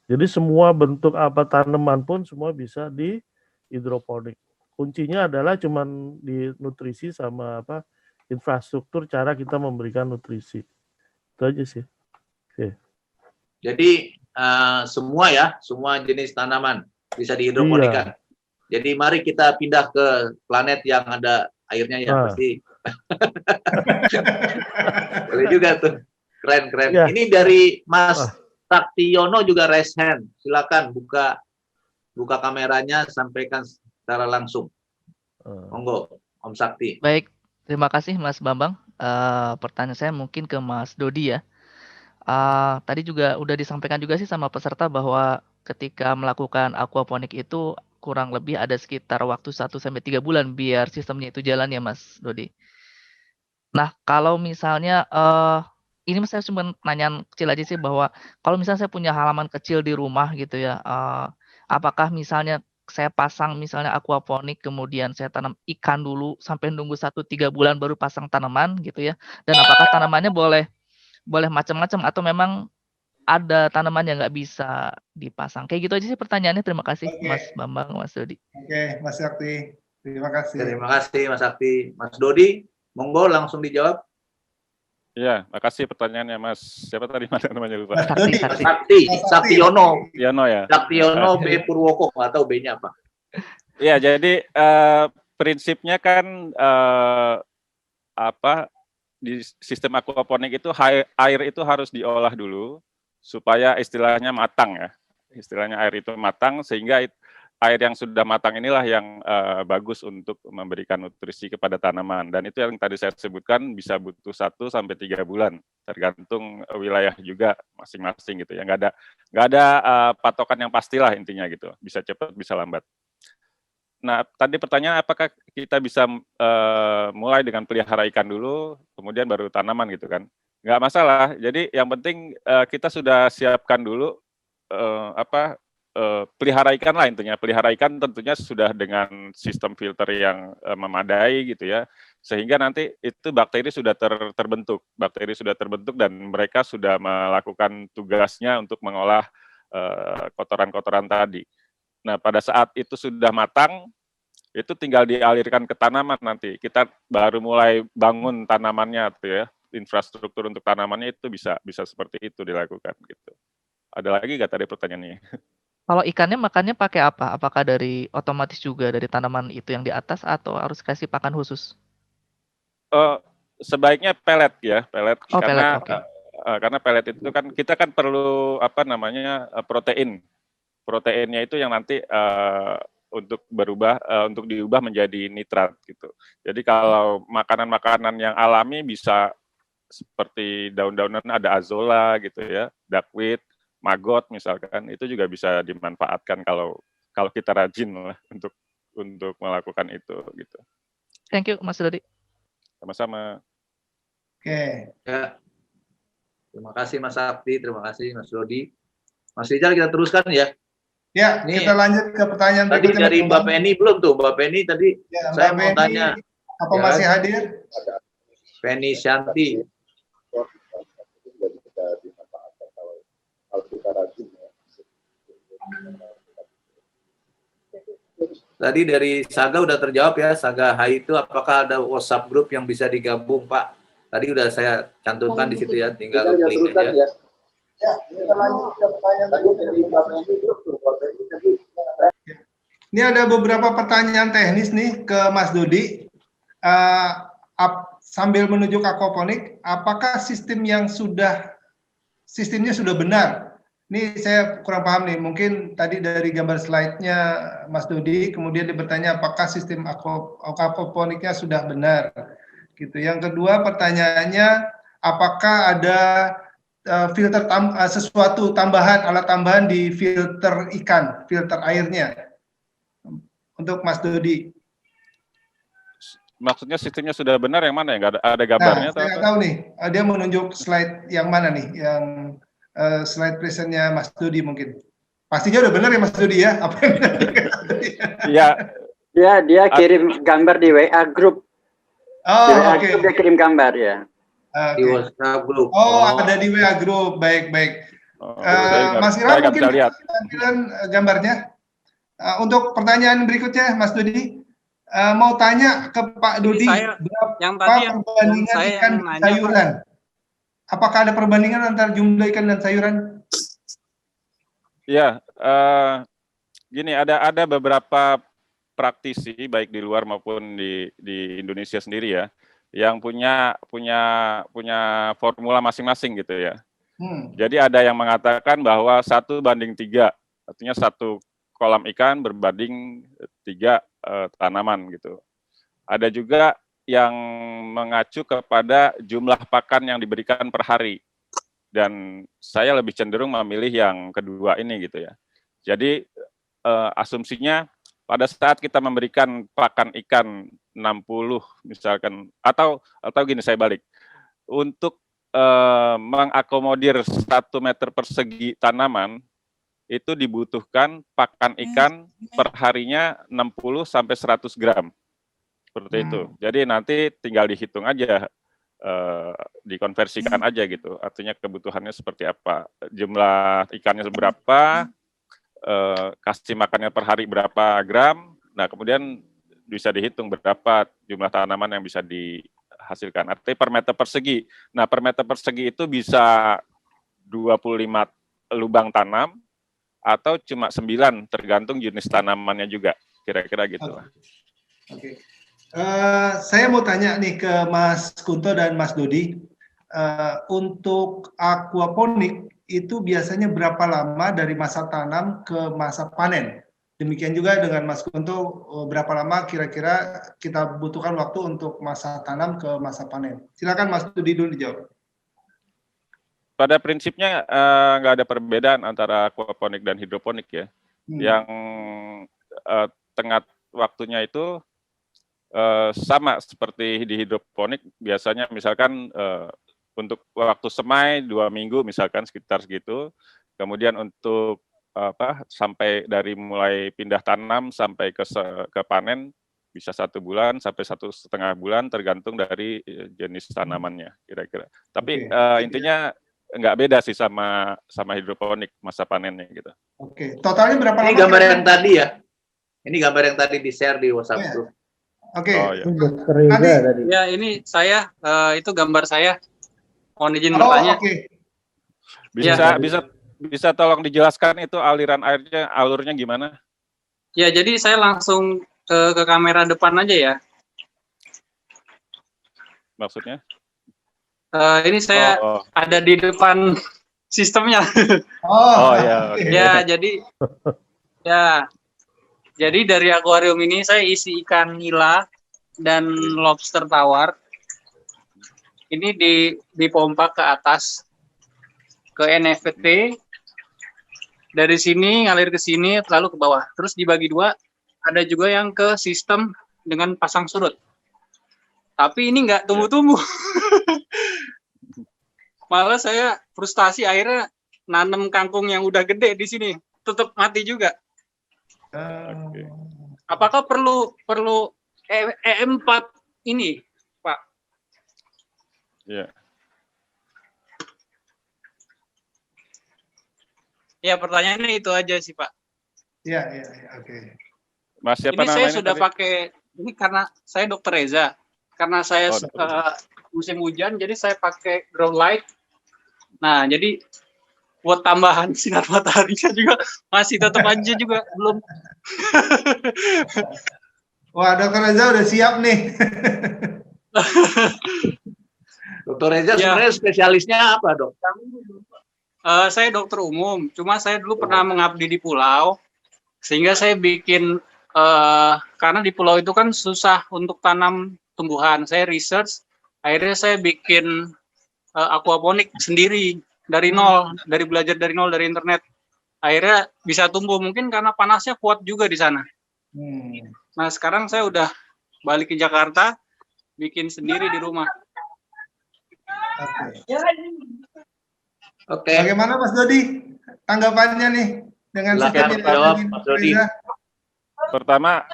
Jadi semua bentuk apa tanaman pun semua bisa di hidroponik. Kuncinya adalah cuman di nutrisi sama apa infrastruktur cara kita memberikan nutrisi. Itu aja sih. Oke. Jadi semua jenis tanaman bisa dihidroponikan. Jadi mari kita pindah ke planet yang ada airnya ya pasti. Boleh juga tuh. Keren. Ya. Ini dari Mas Saktiono juga raise hand. Silakan buka kameranya, sampaikan secara langsung. Monggo, Om Sakti. Baik, terima kasih Mas Bambang. Pertanyaan saya mungkin ke Mas Dodi ya. Tadi juga udah disampaikan juga sih sama peserta bahwa ketika melakukan aquaponik itu kurang lebih ada sekitar waktu 1-3 bulan biar sistemnya itu jalan ya Mas Dodi. Nah, kalau misalnya ini saya cuma nanya kecil aja sih, bahwa kalau misalnya saya punya halaman kecil di rumah gitu ya, apakah misalnya saya pasang misalnya aquaponik, kemudian saya tanam ikan dulu sampai nunggu 1-3 bulan baru pasang tanaman gitu ya, dan apakah tanamannya boleh macam-macam atau memang ada tanaman yang nggak bisa dipasang? Kayak gitu aja sih pertanyaannya. Terima kasih Mas Bambang, Mas Dodi. Oke, Mas Sakti. Terima kasih. Terima kasih Mas Sakti. Mas Dodi, monggo langsung dijawab. Iya, makasih pertanyaannya Mas. Siapa tadi namanya lupa? Saktiono. Yono ya. Saktiono B Purwoko, nggak tahu B-nya apa. Iya, jadi prinsipnya kan di sistem aquaponik itu air itu harus diolah dulu supaya istilahnya matang ya. Istilahnya air itu matang sehingga air yang sudah matang inilah yang bagus untuk memberikan nutrisi kepada tanaman, dan itu yang tadi saya sebutkan bisa butuh 1-3 bulan tergantung wilayah juga masing-masing gitu ya. Nggak ada patokan yang pastilah intinya gitu, bisa cepat bisa lambat. Nah, tadi pertanyaan apakah kita bisa mulai dengan pelihara ikan dulu kemudian baru tanaman gitu kan? Nggak masalah. Jadi yang penting kita sudah siapkan dulu pelihara ikan lah intinya. Pelihara ikan tentunya sudah dengan sistem filter yang memadai gitu ya, sehingga nanti itu bakteri sudah terbentuk. Bakteri sudah terbentuk dan mereka sudah melakukan tugasnya untuk mengolah kotoran-kotoran tadi. Nah, pada saat itu sudah matang, itu tinggal dialirkan ke tanaman nanti. Kita baru mulai bangun tanamannya tuh ya. Infrastruktur untuk tanamannya itu bisa seperti itu dilakukan gitu. Ada lagi nggak tadi pertanyaannya? Kalau ikannya makannya pakai apa? Apakah dari otomatis juga dari tanaman itu yang di atas atau harus kasih pakan khusus? Sebaiknya pelet ya, pelet. Oh, karena pelet, okay. Karena pelet itu kan kita kan perlu protein. Proteinnya itu yang nanti untuk diubah menjadi nitrat gitu. Jadi kalau makanan-makanan yang alami bisa seperti daun-daunan ada azolla gitu ya, duckweed, maggot misalkan, itu juga bisa dimanfaatkan kalau kita rajin lah untuk melakukan itu gitu. Thank you Mas Dodi. Sama-sama. Oke. Ya. Terima kasih Mas Sakti, terima kasih Mas Dodi. Mas Rizal, kita teruskan ya. Ya, Nih, kita lanjut ke pertanyaan tadi berikutnya. dari Mbak Penny belum tuh, Mbak Penny tadi ya, saya Mbak mau Penny, tanya. apa masih hadir? Penny Shanti. Tadi dari Saga udah terjawab ya, Saga Hai itu apakah ada WhatsApp grup yang bisa digabung Pak Tadi udah saya cantumkan di situ ya, tinggal klik aja. Ini ada beberapa pertanyaan teknis nih ke Mas Dodi. Sambil menuju ke aquaponik, apakah sistemnya sudah benar? Ini saya kurang paham nih. Mungkin tadi dari gambar slide-nya Mas Dodi, kemudian dia bertanya apakah sistem aquaponiknya sudah benar. Gitu. Yang kedua pertanyaannya, apakah ada filter sesuatu tambahan, alat tambahan di filter ikan, filter airnya? Untuk Mas Dodi. Maksudnya sistemnya sudah benar yang mana ya? Nggak ada gambarnya? Nah, saya nggak tahu nih. Dia menunjuk slide yang mana nih? Yang slide presentnya Mas Dodi mungkin. Pastinya udah benar ya Mas Dodi ya? Apa yang Iya. Dia kirim gambar di WA group. Oh, oke. Dia kirim gambar ya. Di WhatsApp group. Ada di WA group. Baik. Mas Ira mungkin tampilan gambarnya. Untuk pertanyaan berikutnya, Mas Dodi, mau tanya ke Pak Dodi, berapa perbandingan ikan dan sayuran? Apakah ada perbandingan antara jumlah ikan dan sayuran? Ya, gini, ada beberapa praktisi baik di luar maupun di Indonesia sendiri ya, yang punya formula masing-masing gitu ya. Jadi ada yang mengatakan bahwa 1:3, artinya 1 kolam ikan berbanding 3 tanaman gitu. Ada juga yang mengacu kepada jumlah pakan yang diberikan per hari. Dan saya lebih cenderung memilih yang kedua ini gitu ya. Jadi asumsinya pada saat kita memberikan pakan ikan 60 misalkan, atau gini saya balik. Untuk mengakomodir 1 meter persegi tanaman, itu dibutuhkan pakan ikan per harinya 60 sampai 100 gram. Seperti itu. Jadi nanti tinggal dihitung aja, dikonversikan aja gitu. Artinya kebutuhannya seperti apa. Jumlah ikannya berapa, kasih makannya per hari berapa gram. Nah, kemudian bisa dihitung berapa jumlah tanaman yang bisa dihasilkan. Artinya per meter persegi. Nah, per meter persegi itu bisa 25 lubang tanam, atau cuma 9, tergantung jenis tanamannya juga, kira-kira gitu. Oke. Saya mau tanya nih ke Mas Kunto dan Mas Dodi, untuk aquaponik itu biasanya berapa lama dari masa tanam ke masa panen? Demikian juga dengan Mas Kunto, berapa lama kira-kira kita butuhkan waktu untuk masa tanam ke masa panen? Silakan Mas Dodi dulu dijawab. Pada prinsipnya nggak ada perbedaan antara aquaponik dan hidroponik ya. Yang tengah waktunya itu sama seperti di hidroponik, biasanya misalkan untuk waktu semai 2 minggu misalkan sekitar segitu. Kemudian untuk sampai dari mulai pindah tanam sampai ke panen bisa 1 bulan sampai 1,5 bulan tergantung dari jenis tanamannya kira-kira. Tapi intinya nggak beda sih sama hidroponik masa panennya gitu. Oke, totalnya berapa lama? Ini gambar yang tadi ya. Ini gambar yang tadi di-share di WhatsApp group. Oke. Ya, ini saya itu gambar saya. Mohon izin bertanya. Oke. Bisa tolong dijelaskan itu aliran airnya, alurnya gimana? Ya, jadi saya langsung ke kamera depan aja ya. Maksudnya? Ini saya ada di depan sistemnya. Ya. Ya, jadi dari akuarium ini saya isi ikan nila dan lobster tawar. Ini dipompa ke atas ke NFT. Dari sini ngalir ke sini lalu ke bawah. Terus dibagi 2. Ada juga yang ke sistem dengan pasang surut. Tapi ini nggak tumbuh-tumbuh. Malah saya frustasi akhirnya nanam kangkung yang udah gede di sini, tetap mati juga. Apakah perlu EM4 ini, Pak? Iya. Ya, pertanyaannya itu aja sih, Pak. Iya, oke. Mas, siapa ini namanya saya sudah tadi? pakai, ini karena saya Dr. Reza. Karena saya musim hujan, jadi saya pakai grow light. Nah, jadi buat tambahan sinar mataharinya juga masih tetap aja juga belum. Wah, Dokter Reza udah siap nih. Dokter Reza Ya. sebenarnya spesialisnya apa, Dok? Saya dokter umum, cuma saya dulu pernah mengabdi di pulau, sehingga saya bikin karena di pulau itu kan susah untuk tanam tumbuhan. Saya research, akhirnya saya bikin aquaponik sendiri dari nol, dari belajar dari nol dari internet. Akhirnya bisa tumbuh, mungkin karena panasnya kuat juga di sana. Nah, sekarang saya udah balik ke Jakarta, bikin sendiri di rumah. Oke. Bagaimana Mas Dodi tanggapannya nih dengan sistem yang jawab, Mas Dodi. Pertama,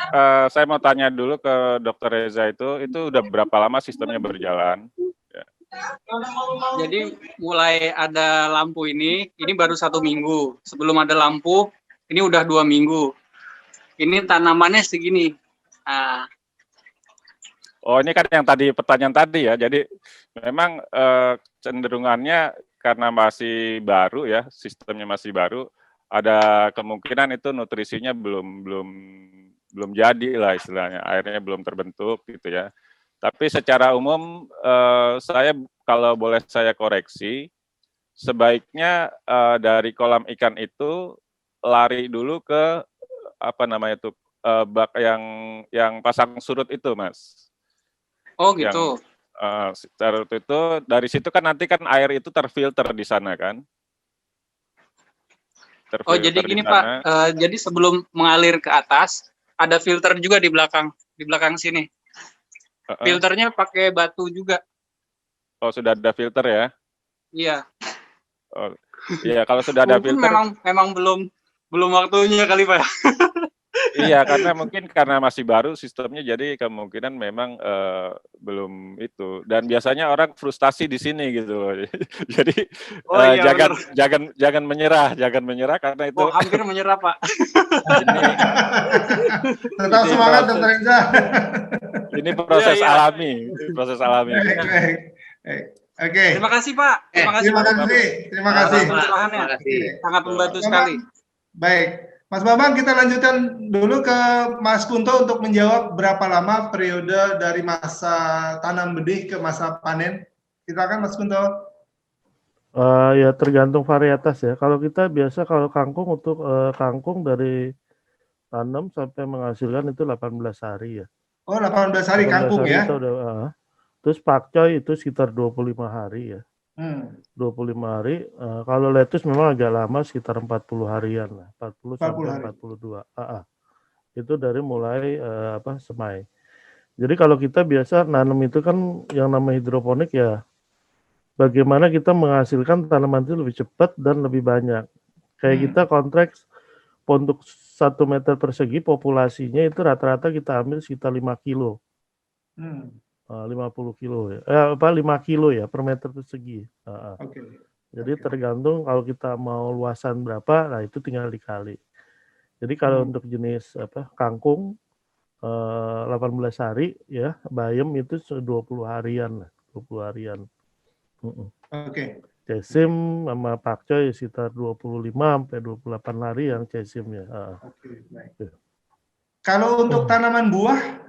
saya mau tanya dulu ke Dokter Reza itu udah berapa lama sistemnya berjalan? Ya. Jadi mulai ada lampu ini baru 1 minggu. Sebelum ada lampu, ini udah 2 minggu. Ini tanamannya segini. Oh, ini kan yang tadi pertanyaan tadi ya. Jadi memang cenderungannya karena masih baru ya, sistemnya masih baru, ada kemungkinan itu nutrisinya belum jadi lah istilahnya, airnya belum terbentuk gitu ya. Tapi secara umum saya kalau boleh saya koreksi, sebaiknya dari kolam ikan itu lari dulu ke apa namanya tuh bak yang pasang surut itu, Mas. Oh gitu. Surut itu dari situ kan nanti kan air itu terfilter di sana kan. Oh jadi gini Pak, jadi sebelum mengalir ke atas ada filter juga di belakang sini. Filternya pakai batu juga. Oh sudah ada filter ya? Iya. Oh, iya kalau sudah ada mungkin filter. Memang belum waktunya kali Pak. Iya karena masih baru sistemnya, jadi kemungkinan memang belum itu. Dan biasanya orang frustasi di sini gitu. Jadi jangan menyerah karena itu. Oh hampir menyerah Pak. Tetap semangat Dokter Reza. Ini proses alami, Baik. Oke. Terima kasih Pak. Terima kasih. Sangat membantu sekali. Baik. Mas Bambang, kita lanjutkan dulu ke Mas Kunto untuk menjawab berapa lama periode dari masa tanam benih ke masa panen. Silakan Mas Kunto. Ya tergantung varietas ya. Kalau kita biasa kalau kangkung untuk kangkung dari tanam sampai menghasilkan itu 18 hari ya. Oh 18 hari kangkung ya. Terus pakcoy itu sekitar 25 hari ya. 25 hari. Kalau lettuce memang agak lama sekitar 40 harian lah. 40 sampai 42. Itu dari mulai semai. Jadi kalau kita biasa nanam itu kan yang namanya hidroponik ya, bagaimana kita menghasilkan tanaman itu lebih cepat dan lebih banyak. Kayak kita kontrak untuk 1 meter persegi populasinya itu rata-rata kita ambil sekitar 5 kilo. 50 kilo ya. 5 kilo ya per meter persegi. Jadi tergantung kalau kita mau luasan berapa, nah itu tinggal dikali. Jadi kalau untuk jenis kangkung 18 hari ya, bayam itu 20 harian lah, 20 harian. Cesim sama pakcoy sekitar 25 sampai 28 hari yang cesim ya. Kalau untuk tanaman buah,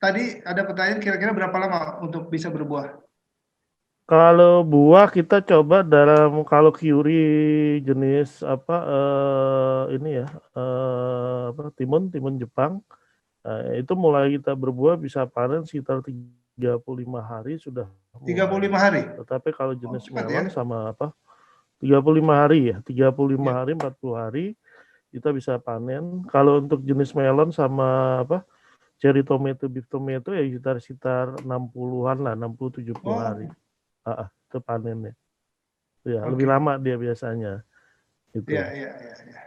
tadi ada pertanyaan kira-kira berapa lama untuk bisa berbuah? Kalau buah kita coba kalau kiwi jenis timun Jepang, itu mulai kita berbuah bisa panen sekitar 35 hari sudah. 35 hari. Tetapi kalau jenis melon sama 35 hari ya, 35 hari 40 hari kita bisa panen. Kalau untuk jenis melon sama cherry tomato, beef tomato ya sekitar 60-an lah, 60-70 hari. Itu panennya. Ya, lebih lama dia biasanya. Gitu.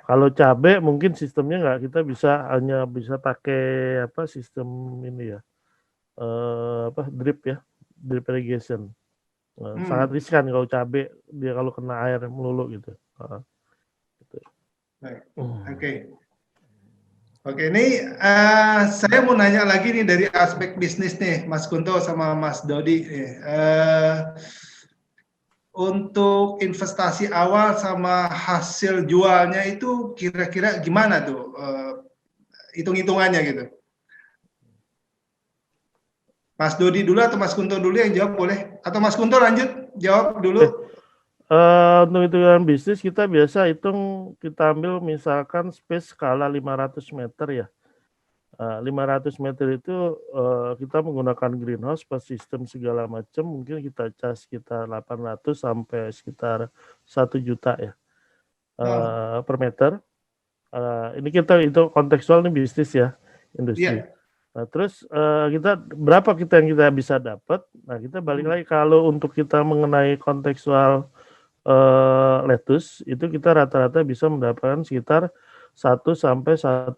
Kalau cabai mungkin sistemnya kita hanya bisa pakai sistem ini ya. Drip irrigation. Sangat riskan kalau cabai, dia kalau kena air melulu gitu. Baik. Oke. Oke, ini saya mau nanya lagi nih dari aspek bisnis nih, Mas Kunto sama Mas Dodi. Untuk investasi awal sama hasil jualnya itu kira-kira gimana tuh hitung-hitungannya gitu? Mas Dodi dulu atau Mas Kunto dulu yang jawab boleh? Atau Mas Kunto lanjut jawab dulu? Untuk hitungan bisnis kita biasa hitung, kita ambil misalkan space skala 500 meter ya. 500 meter itu kita menggunakan greenhouse per sistem segala macam, mungkin kita cas sekitar 800 sampai sekitar 1 juta ya per meter. Ini kita itu kontekstual nih bisnis ya, industri. Nah, terus kita berapa yang kita bisa dapat? Nah, kita balik lagi kalau untuk kita mengenai kontekstual lettuce itu kita rata-rata bisa mendapatkan sekitar 1 sampai 1,2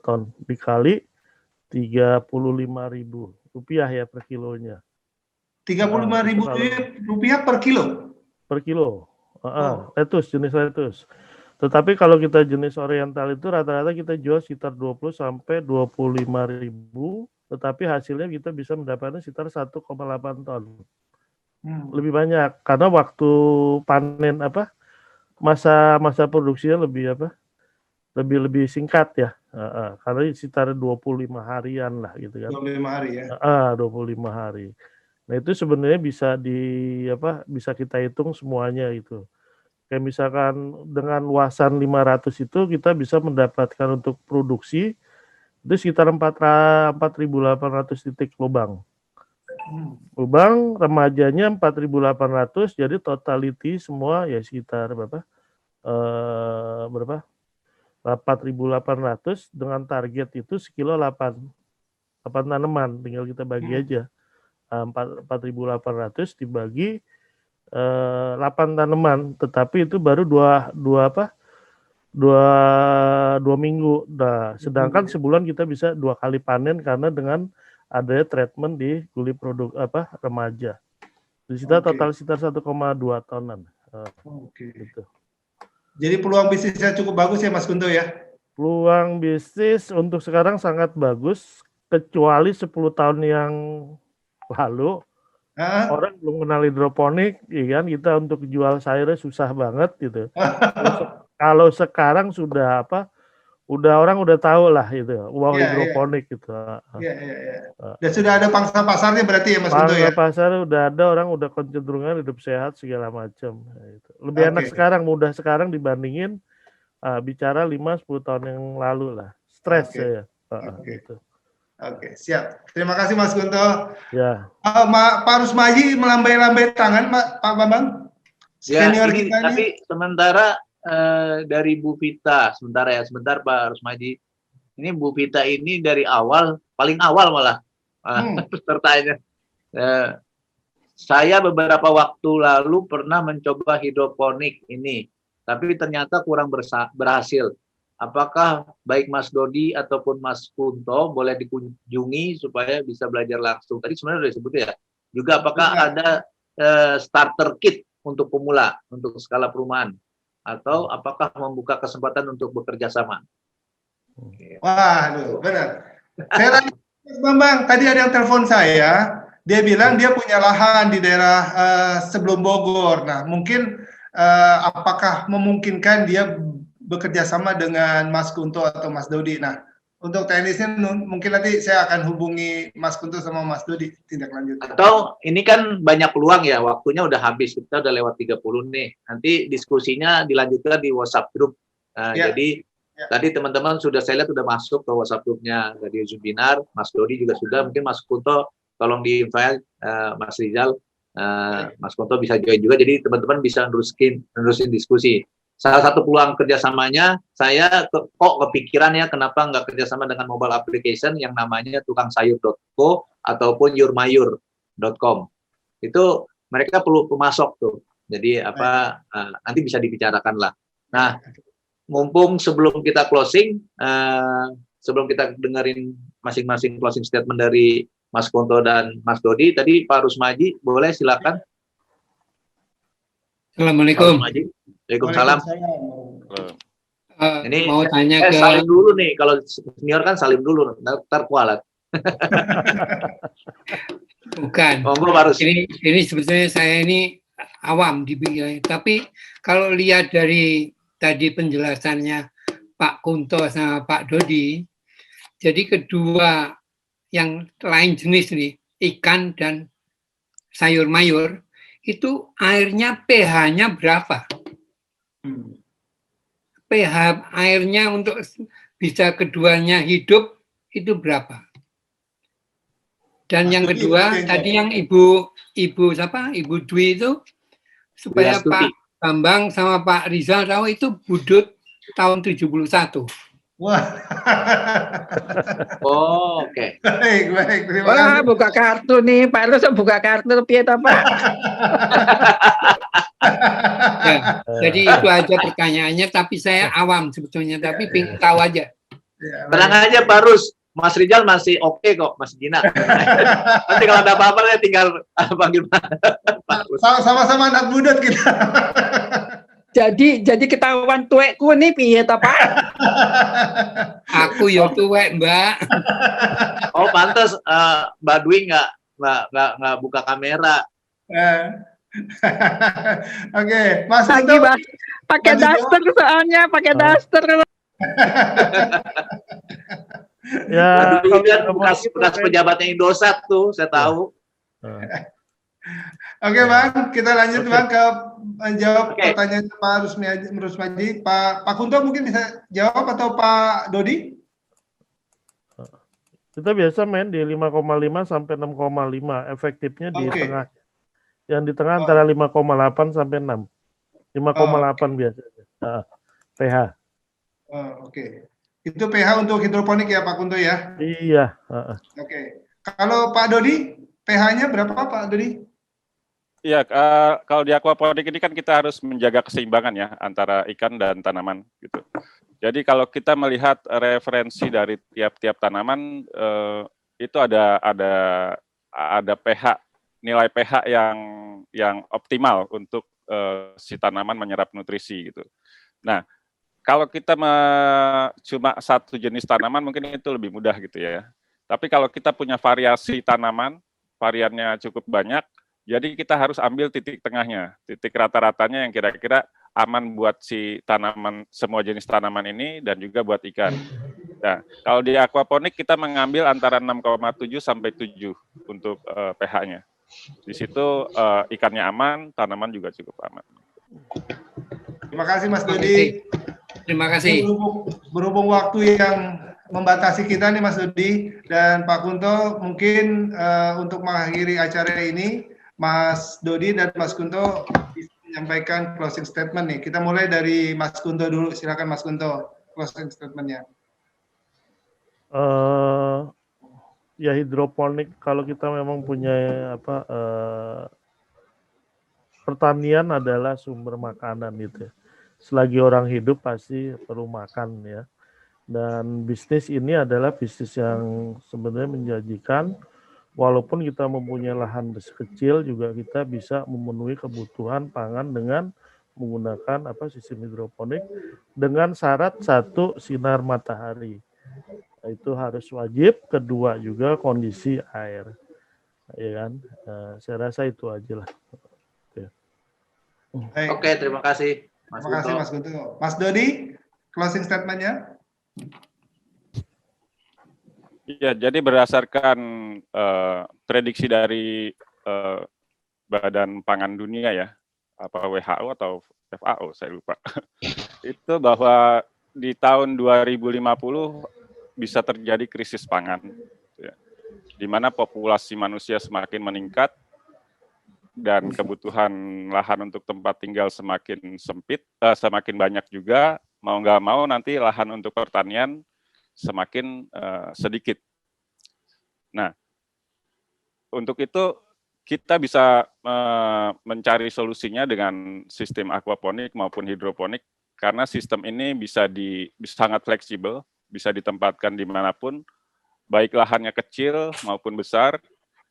ton dikali 35.000 rupiah ya per kilonya. 35.000 rupiah per kilo? Per kilo. Lettuce, jenis lettuce. Tetapi kalau kita jenis oriental itu rata-rata kita jual sekitar 20 sampai 25.000, tetapi hasilnya kita bisa mendapatkan sekitar 1,8 ton. Lebih banyak karena waktu panen masa produksinya lebih singkat ya, karena sekitar 25 harian lah gitu kan. 25 hari ya. 25 hari. Nah, itu sebenarnya bisa kita hitung semuanya itu. Kayak misalkan dengan luasan 500 itu kita bisa mendapatkan untuk produksi itu sekitar 4.800 titik lubang. Lubang remajanya 4.800, jadi totality semua ya sekitar berapa? 4.800 dengan target itu sekilo 8 tanaman, tinggal kita bagi aja. 4.800 dibagi 8 tanaman, tetapi itu baru dua minggu. Nah, sedangkan sebulan kita bisa 2 kali panen karena dengan adanya treatment di kulit produk remaja. Di situ total sekitar 1,2 tonan. Gitu. Jadi peluang bisnisnya cukup bagus ya Mas Kunto ya? Peluang bisnis untuk sekarang sangat bagus, kecuali 10 tahun yang lalu orang belum kenal hidroponik, ya kan, kita untuk jual sayurnya susah banget gitu. Kalau sekarang sudah orang udah tahu lah itu, hidroponik gitu. Dan sudah ada pangsa pasarnya berarti ya Mas Kunto ya? Pangsa pasar udah ada, orang udah kecenderungan hidup sehat segala macam. Lebih enak sekarang, mudah sekarang dibandingin bicara 5-10 tahun yang lalu lah. Stres saya. Gitu. Oke, siap. Terima kasih Mas Kunto. Ya. Pak Rusmaji melambai-lambai tangan Pak Bambang. Senior ini, kita tapi sementara dari Bu Vita, sebentar Pak Rusmaji. Ini Bu Vita ini dari awal, paling awal malah pesertanya. Saya beberapa waktu lalu pernah mencoba hidroponik ini, tapi ternyata kurang berhasil. Apakah baik Mas Dodi ataupun Mas Kunto boleh dikunjungi supaya bisa belajar langsung? Tadi sebenarnya sudah disebut ya. Juga apakah ada starter kit untuk pemula, untuk skala perumahan? Atau apakah membuka kesempatan untuk bekerja sama? Wah, benar. Saya tanya Mas Bambang, tadi ada yang telepon saya, dia bilang dia punya lahan di daerah sebelum Bogor. Nah, mungkin apakah memungkinkan dia bekerja sama dengan Mas Kunto atau Mas Dodi? Nah, untuk teknisnya mungkin nanti saya akan hubungi Mas Kunto sama Mas Dodi tindak lanjut. Atau ini kan banyak peluang ya, waktunya udah habis, kita udah lewat 30 nih. Nanti diskusinya dilanjutkan di WhatsApp group. Jadi tadi teman-teman saya lihat sudah masuk ke WhatsApp grupnya Radio Zumbinar, Mas Dodi juga sudah, mungkin Mas Kunto tolong di-invite Mas Rizal, Mas Kunto bisa join juga, jadi teman-teman bisa nerusin diskusi. Salah satu peluang kerjasamanya, saya kok kepikiran ya, kenapa nggak kerjasama dengan mobile application yang namanya tukangsayur.co ataupun yurmayur.com. Itu mereka perlu pemasok tuh. Jadi nanti bisa dibicarakan lah. Nah, mumpung sebelum kita closing, sebelum kita dengerin masing-masing closing statement dari Mas Kunto dan Mas Dodi, tadi Pak Rusmaji, boleh silakan. Assalamualaikum. Waalaikumsalam. Ini mau tanya ke salim dulu nih, kalau senior kan salim dulu, ntar kualat. bukan. Monggo harus. Ini sebetulnya saya ini awam di bidang, tapi kalau lihat dari tadi penjelasannya Pak Kunto sama Pak Dodi, jadi kedua yang lain jenis nih, ikan dan sayur mayur, itu airnya pH-nya berapa? pH airnya untuk bisa keduanya hidup itu berapa? Dan yang kedua, tadi yang Ibu siapa? Ibu Dwi itu, supaya Pak Bambang sama Pak Rizal tahu, itu Budut tahun 71. Wah. Oh, oke. Baik, terima Wah, kasih. buka kartu nih, Pak Rus buka kartu piye ta, Pak? Ya, jadi itu aja pertanyaannya, tapi saya awam sebetulnya, tapi pengen tahu aja. Tenang aja Pak Rus, Mas Rizal masih oke kok, Mas Jinak. Nanti kalau ada apa-apa ya tinggal panggil Pak Rus. Sama-sama anak budut kita. Jadi ketahuan tuekku nih piye ta, Pak? Aku ya tuwek, Mbak. Oh, pantas Mbak Dwi nggak buka kamera. Oke, Mas lagi Kunto. Pakai daster soalnya, pakai daster. Ya, Mbak Dwi kan bekas pejabatnya Indosat tuh, saya tahu. Oke, Bang, kita lanjut Bang ke menjawab pertanyaan Pak Rusmadi. Pak Kunto mungkin bisa jawab, atau Pak Dodi? Kita biasa main di 5,5 sampai 6,5, efektifnya di tengah. Yang di tengah antara 5,8 sampai 6. 5,8 biasanya. pH. Oke. Itu pH untuk hidroponik ya Pak Kunto ya? Iya. Oke. Kalau Pak Dodi, pH-nya berapa Pak Dodi? Iya, kalau di aquaponik ini kan kita harus menjaga keseimbangan ya antara ikan dan tanaman gitu. Jadi kalau kita melihat referensi dari tiap-tiap tanaman, itu ada pH, nilai pH yang optimal untuk si tanaman menyerap nutrisi gitu. Nah, kalau kita cuma satu jenis tanaman mungkin itu lebih mudah gitu ya. Tapi kalau kita punya variasi tanaman, variannya cukup banyak, jadi kita harus ambil titik tengahnya, titik rata-ratanya yang kira-kira aman buat si tanaman, semua jenis tanaman ini, dan juga buat ikan. Nah, kalau di aquaponik kita mengambil antara 6,7 sampai 7 untuk pH-nya. Di situ ikannya aman, tanaman juga cukup aman. Terima kasih Mas Dodi. Terima kasih. Berhubung waktu yang membatasi kita nih Mas Dodi dan Pak Kunto, mungkin untuk mengakhiri acara ini, Mas Dodi dan Mas Kunto bisa menyampaikan closing statement nih. Kita mulai dari Mas Kunto dulu. Silakan Mas Kunto, closing statement-nya. Ya hidroponik, kalau kita memang punya pertanian adalah sumber makanan gitu ya. Selagi orang hidup pasti perlu makan ya. Dan bisnis ini adalah bisnis yang sebenarnya menjanjikan. Walaupun kita mempunyai lahan kecil, juga kita bisa memenuhi kebutuhan pangan dengan menggunakan sistem hidroponik dengan syarat satu, sinar matahari. Itu harus wajib. Kedua juga kondisi air, ya kan? Saya rasa itu aja lah. Oke, terima kasih. Terima kasih Mas Kunto. Mas Dodi, closing statement-nya. Iya, jadi berdasarkan prediksi dari Badan Pangan Dunia ya, apa WHO atau FAO, saya lupa, itu bahwa di tahun 2050 bisa terjadi krisis pangan, ya, di mana populasi manusia semakin meningkat dan kebutuhan lahan untuk tempat tinggal semakin sempit, semakin banyak juga, mau nggak mau nanti lahan untuk pertanian semakin sedikit. Nah, untuk itu kita bisa mencari solusinya dengan sistem aquaponik maupun hidroponik, karena sistem ini bisa sangat fleksibel, bisa ditempatkan dimanapun, baik lahannya kecil maupun besar,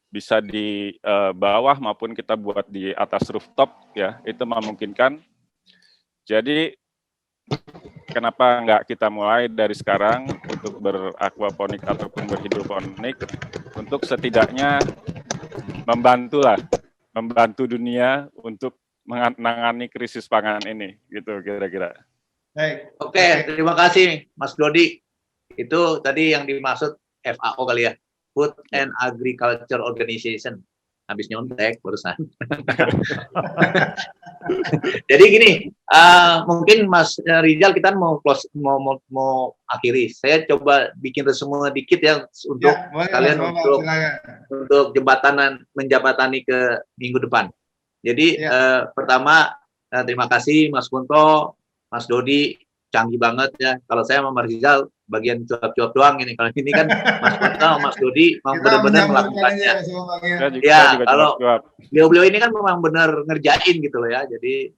bisa di bawah maupun kita buat di atas rooftop, ya, itu memungkinkan. Jadi kenapa nggak kita mulai dari sekarang untuk beraquaponik ataupun berhidroponik untuk setidaknya membantu dunia untuk menangani krisis pangan ini, gitu kira-kira. Baik. Oke, terima kasih Mas Dodi. Itu tadi yang dimaksud FAO kali ya, Food and Agriculture Organization. Habis nyontek barusan. Jadi gini, mungkin Mas Rizal kita mau akhiri. Saya coba bikin resume dikit ya untuk kalian untuk menjembatani ke minggu depan. Jadi pertama terima kasih Mas Kunto, Mas Dodi, canggih banget ya. Kalau saya sama Mas Rizal bagian cuap-cuap doang ini. Kalau ini kan Mas Kunto, Mas Dodi mau benar-benar melakukannya. Ya, kalau beliau-beliau ini kan memang benar ngerjain gitu loh ya. Jadi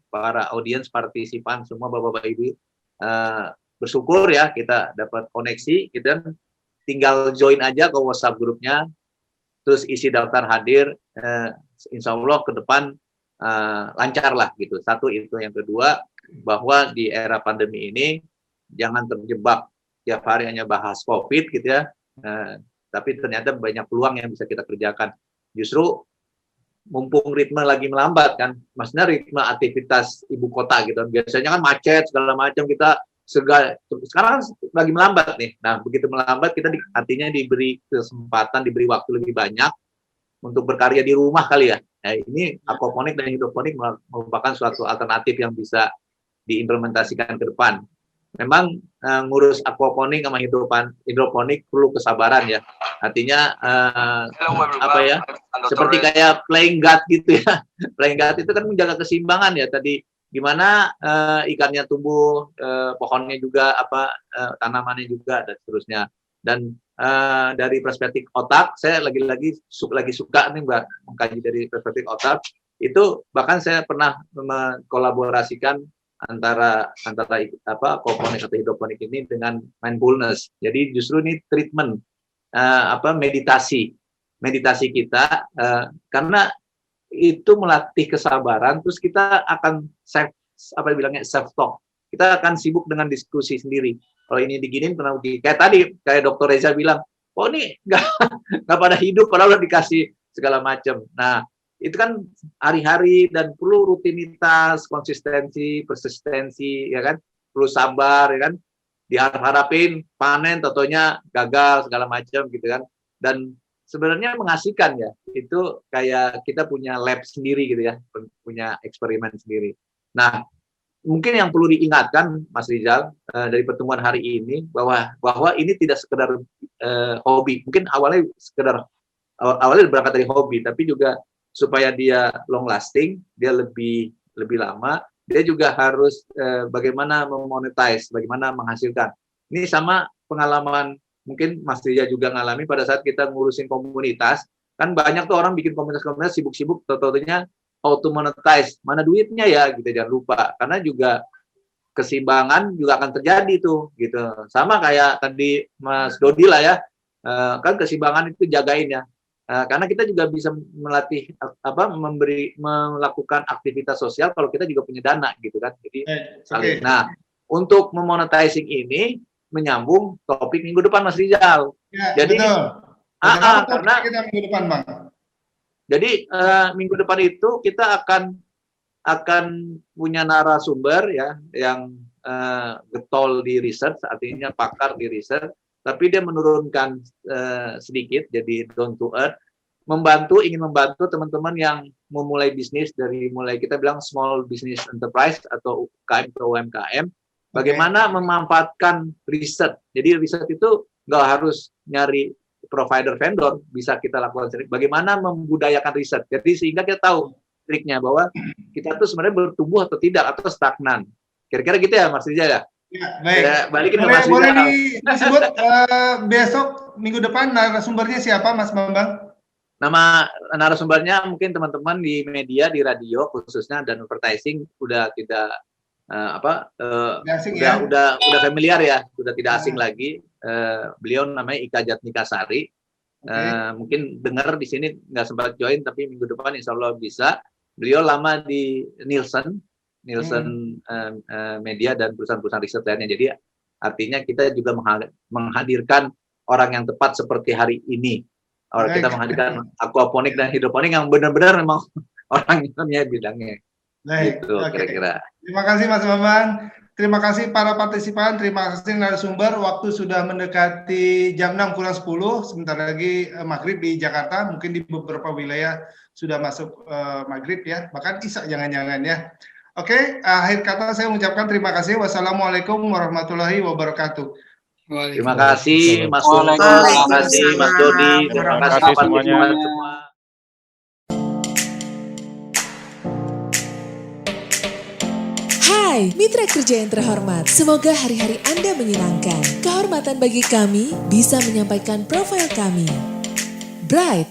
para audiens, partisipan, semua bapak-bapak ibu bersyukur ya kita dapat koneksi. Kita tinggal join aja ke WhatsApp grupnya, terus isi daftar hadir. Insya Allah ke depan lancar lah gitu. Satu itu, yang kedua bahwa di era pandemi ini jangan terjebak tiap hari hanya bahas COVID gitu ya. Tapi ternyata banyak peluang yang bisa kita kerjakan. Justru mumpung ritme lagi melambat kan, maksudnya ritme aktivitas ibu kota gitu. Biasanya kan macet segala macam, kita sekarang lagi melambat nih. Nah, begitu melambat kita artinya diberi kesempatan, diberi waktu lebih banyak untuk berkarya di rumah kali ya. Nah, ini aquaponik dan hidroponik merupakan suatu alternatif yang bisa diimplementasikan ke depan. Memang ngurus aquaponik sama hidroponik perlu kesabaran ya. Artinya apa ya? Seperti kayak playing God gitu ya. Playing God itu kan menjaga keseimbangan ya. Tadi gimana ikannya tumbuh, pohonnya juga tanamannya juga dan seterusnya. Dan dari perspektif otak, saya lagi suka nih Mbak mengkaji dari perspektif otak. Itu bahkan saya pernah mengkolaborasikan antara aquaponik atau hidroponik ini dengan mindfulness. Jadi justru ini treatment meditasi kita karena itu melatih kesabaran, terus kita akan self talk. Kita akan sibuk dengan diskusi sendiri. Kalau ini diginin, kayak tadi, kayak Dr. Reza bilang, oh ini nggak pada hidup, padahal udah dikasih segala macam. Nah, itu kan hari-hari dan perlu rutinitas, konsistensi, persistensi, ya kan, perlu sabar, ya kan, diharapin panen, totonya gagal segala macam, gitu kan. Dan sebenarnya mengasihkan ya, itu kayak kita punya lab sendiri gitu ya, punya eksperimen sendiri. Nah, mungkin yang perlu diingatkan Mas Rizal dari pertemuan hari ini bahwa ini tidak sekedar hobi. Mungkin awalnya berangkat dari hobi, tapi juga supaya dia long lasting, dia lebih lama, dia juga harus bagaimana memonetize, bagaimana menghasilkan. Ini sama pengalaman mungkin Mas Rizal juga ngalami pada saat kita ngurusin komunitas. Kan banyak tuh orang bikin komunitas-komunitas sibuk-sibuk, tentunya how to monetize, mana duitnya ya, gitu, jangan lupa. Karena juga keseimbangan juga akan terjadi tuh, gitu. Sama kayak tadi Mas Dodi lah ya, kan keseimbangan itu jagain ya. Karena kita juga bisa melatih, melakukan aktivitas sosial kalau kita juga punya dana, gitu kan. Jadi, Nah, untuk memonetizing ini, menyambung topik minggu depan Mas Rizal. Ya, jadi, karena kita minggu depan, Bang. Jadi minggu depan itu kita akan punya narasumber ya yang getol di research, artinya pakar di research, tapi dia menurunkan sedikit jadi down to earth, ingin membantu teman-teman yang memulai bisnis dari mulai kita bilang small business enterprise atau UKM atau UMKM, bagaimana memanfaatkan riset. Jadi riset itu nggak harus nyari provider vendor, bisa kita lakukan sendiri. Bagaimana membudayakan riset. Jadi sehingga kita tahu triknya bahwa kita tuh sebenarnya bertumbuh atau tidak atau stagnan. Kira-kira gitu ya Mas Rizal ya? Ya, baik. Ya, balikin ke Mas Rizal. Boleh disebut besok minggu depan narasumbernya siapa Mas Bambang? Nama narasumbernya mungkin teman-teman di media, di radio khususnya dan advertising udah tidak udah familiar ya, sudah tidak asing lagi. Beliau namanya Ika Jatnikasari. Mungkin dengar di sini nggak sempat join, tapi minggu depan insya Allah bisa. Beliau lama di Nielsen, Nielsen Media dan perusahaan-perusahaan riset lainnya. Jadi artinya kita juga menghadirkan orang yang tepat seperti hari ini. Kita menghadirkan aquaponik dan hidroponik yang benar-benar memang orang yang bidangnya. Baik, gitu kira-kira. Terima kasih Mas Bambang. Terima kasih para partisipan, terima kasih narasumber. Waktu sudah mendekati jam 6 kurang 10, sebentar lagi maghrib di Jakarta, mungkin di beberapa wilayah sudah masuk maghrib ya, bahkan isya jangan-jangan ya. Oke, akhir kata saya mengucapkan terima kasih. Wassalamualaikum warahmatullahi wabarakatuh. Terima kasih Mas Kunto, terima kasih Mas Dodi, terima kasih semuanya. Hai, mitra kerja yang terhormat. Semoga hari-hari Anda menyenangkan. Kehormatan bagi kami bisa menyampaikan profil kami. Bright,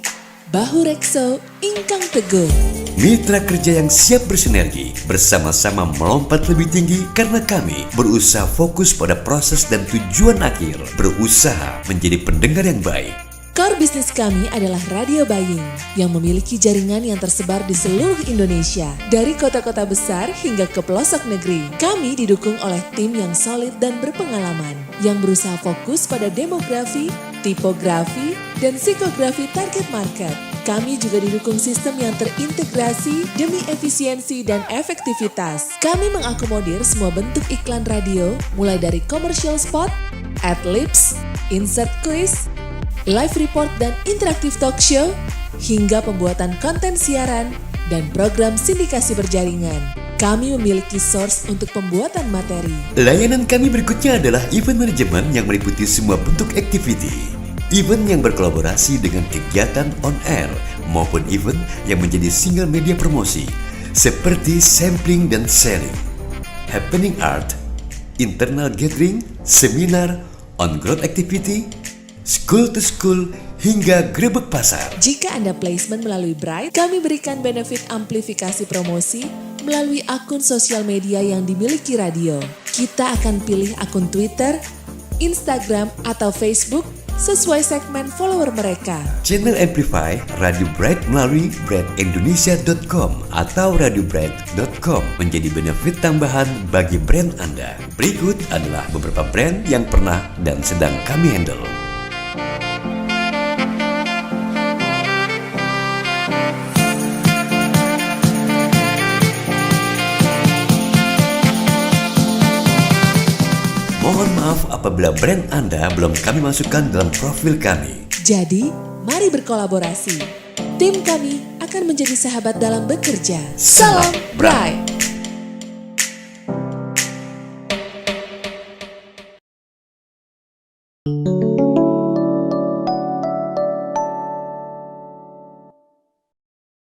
bahu rekso, ingkang teguh. Mitra kerja yang siap bersinergi, bersama-sama melompat lebih tinggi karena kami berusaha fokus pada proses dan tujuan akhir, berusaha menjadi pendengar yang baik. Core bisnis kami adalah radio buying yang memiliki jaringan yang tersebar di seluruh Indonesia, dari kota-kota besar hingga ke pelosok negeri. Kami didukung oleh tim yang solid dan berpengalaman, yang berusaha fokus pada demografi, tipografi, dan psikografi target market. Kami juga didukung sistem yang terintegrasi demi efisiensi dan efektivitas. Kami mengakomodir semua bentuk iklan radio, mulai dari commercial spot, ad-libs, insert quiz, live report dan interaktif talk show, hingga pembuatan konten siaran dan program sindikasi berjaringan. Kami memiliki source untuk pembuatan materi. Layanan kami berikutnya adalah event management yang meliputi semua bentuk activity. Event yang berkolaborasi dengan kegiatan on air maupun event yang menjadi single media promosi seperti sampling dan selling, happening art, internal gathering, seminar, on-ground activity, school to school, hingga grebek pasar. Jika Anda placement melalui Bright, kami berikan benefit amplifikasi promosi melalui akun sosial media yang dimiliki radio. Kita akan pilih akun Twitter, Instagram, atau Facebook sesuai segmen follower mereka. Channel Amplify Radio Bright melalui brightindonesia.com atau radiobright.com menjadi benefit tambahan bagi brand Anda. Berikut adalah beberapa brand yang pernah dan sedang kami handle. Mohon maaf apabila brand Anda belum kami masukkan dalam profil kami. Jadi, mari berkolaborasi. Tim kami akan menjadi sahabat dalam bekerja. Salam Bright!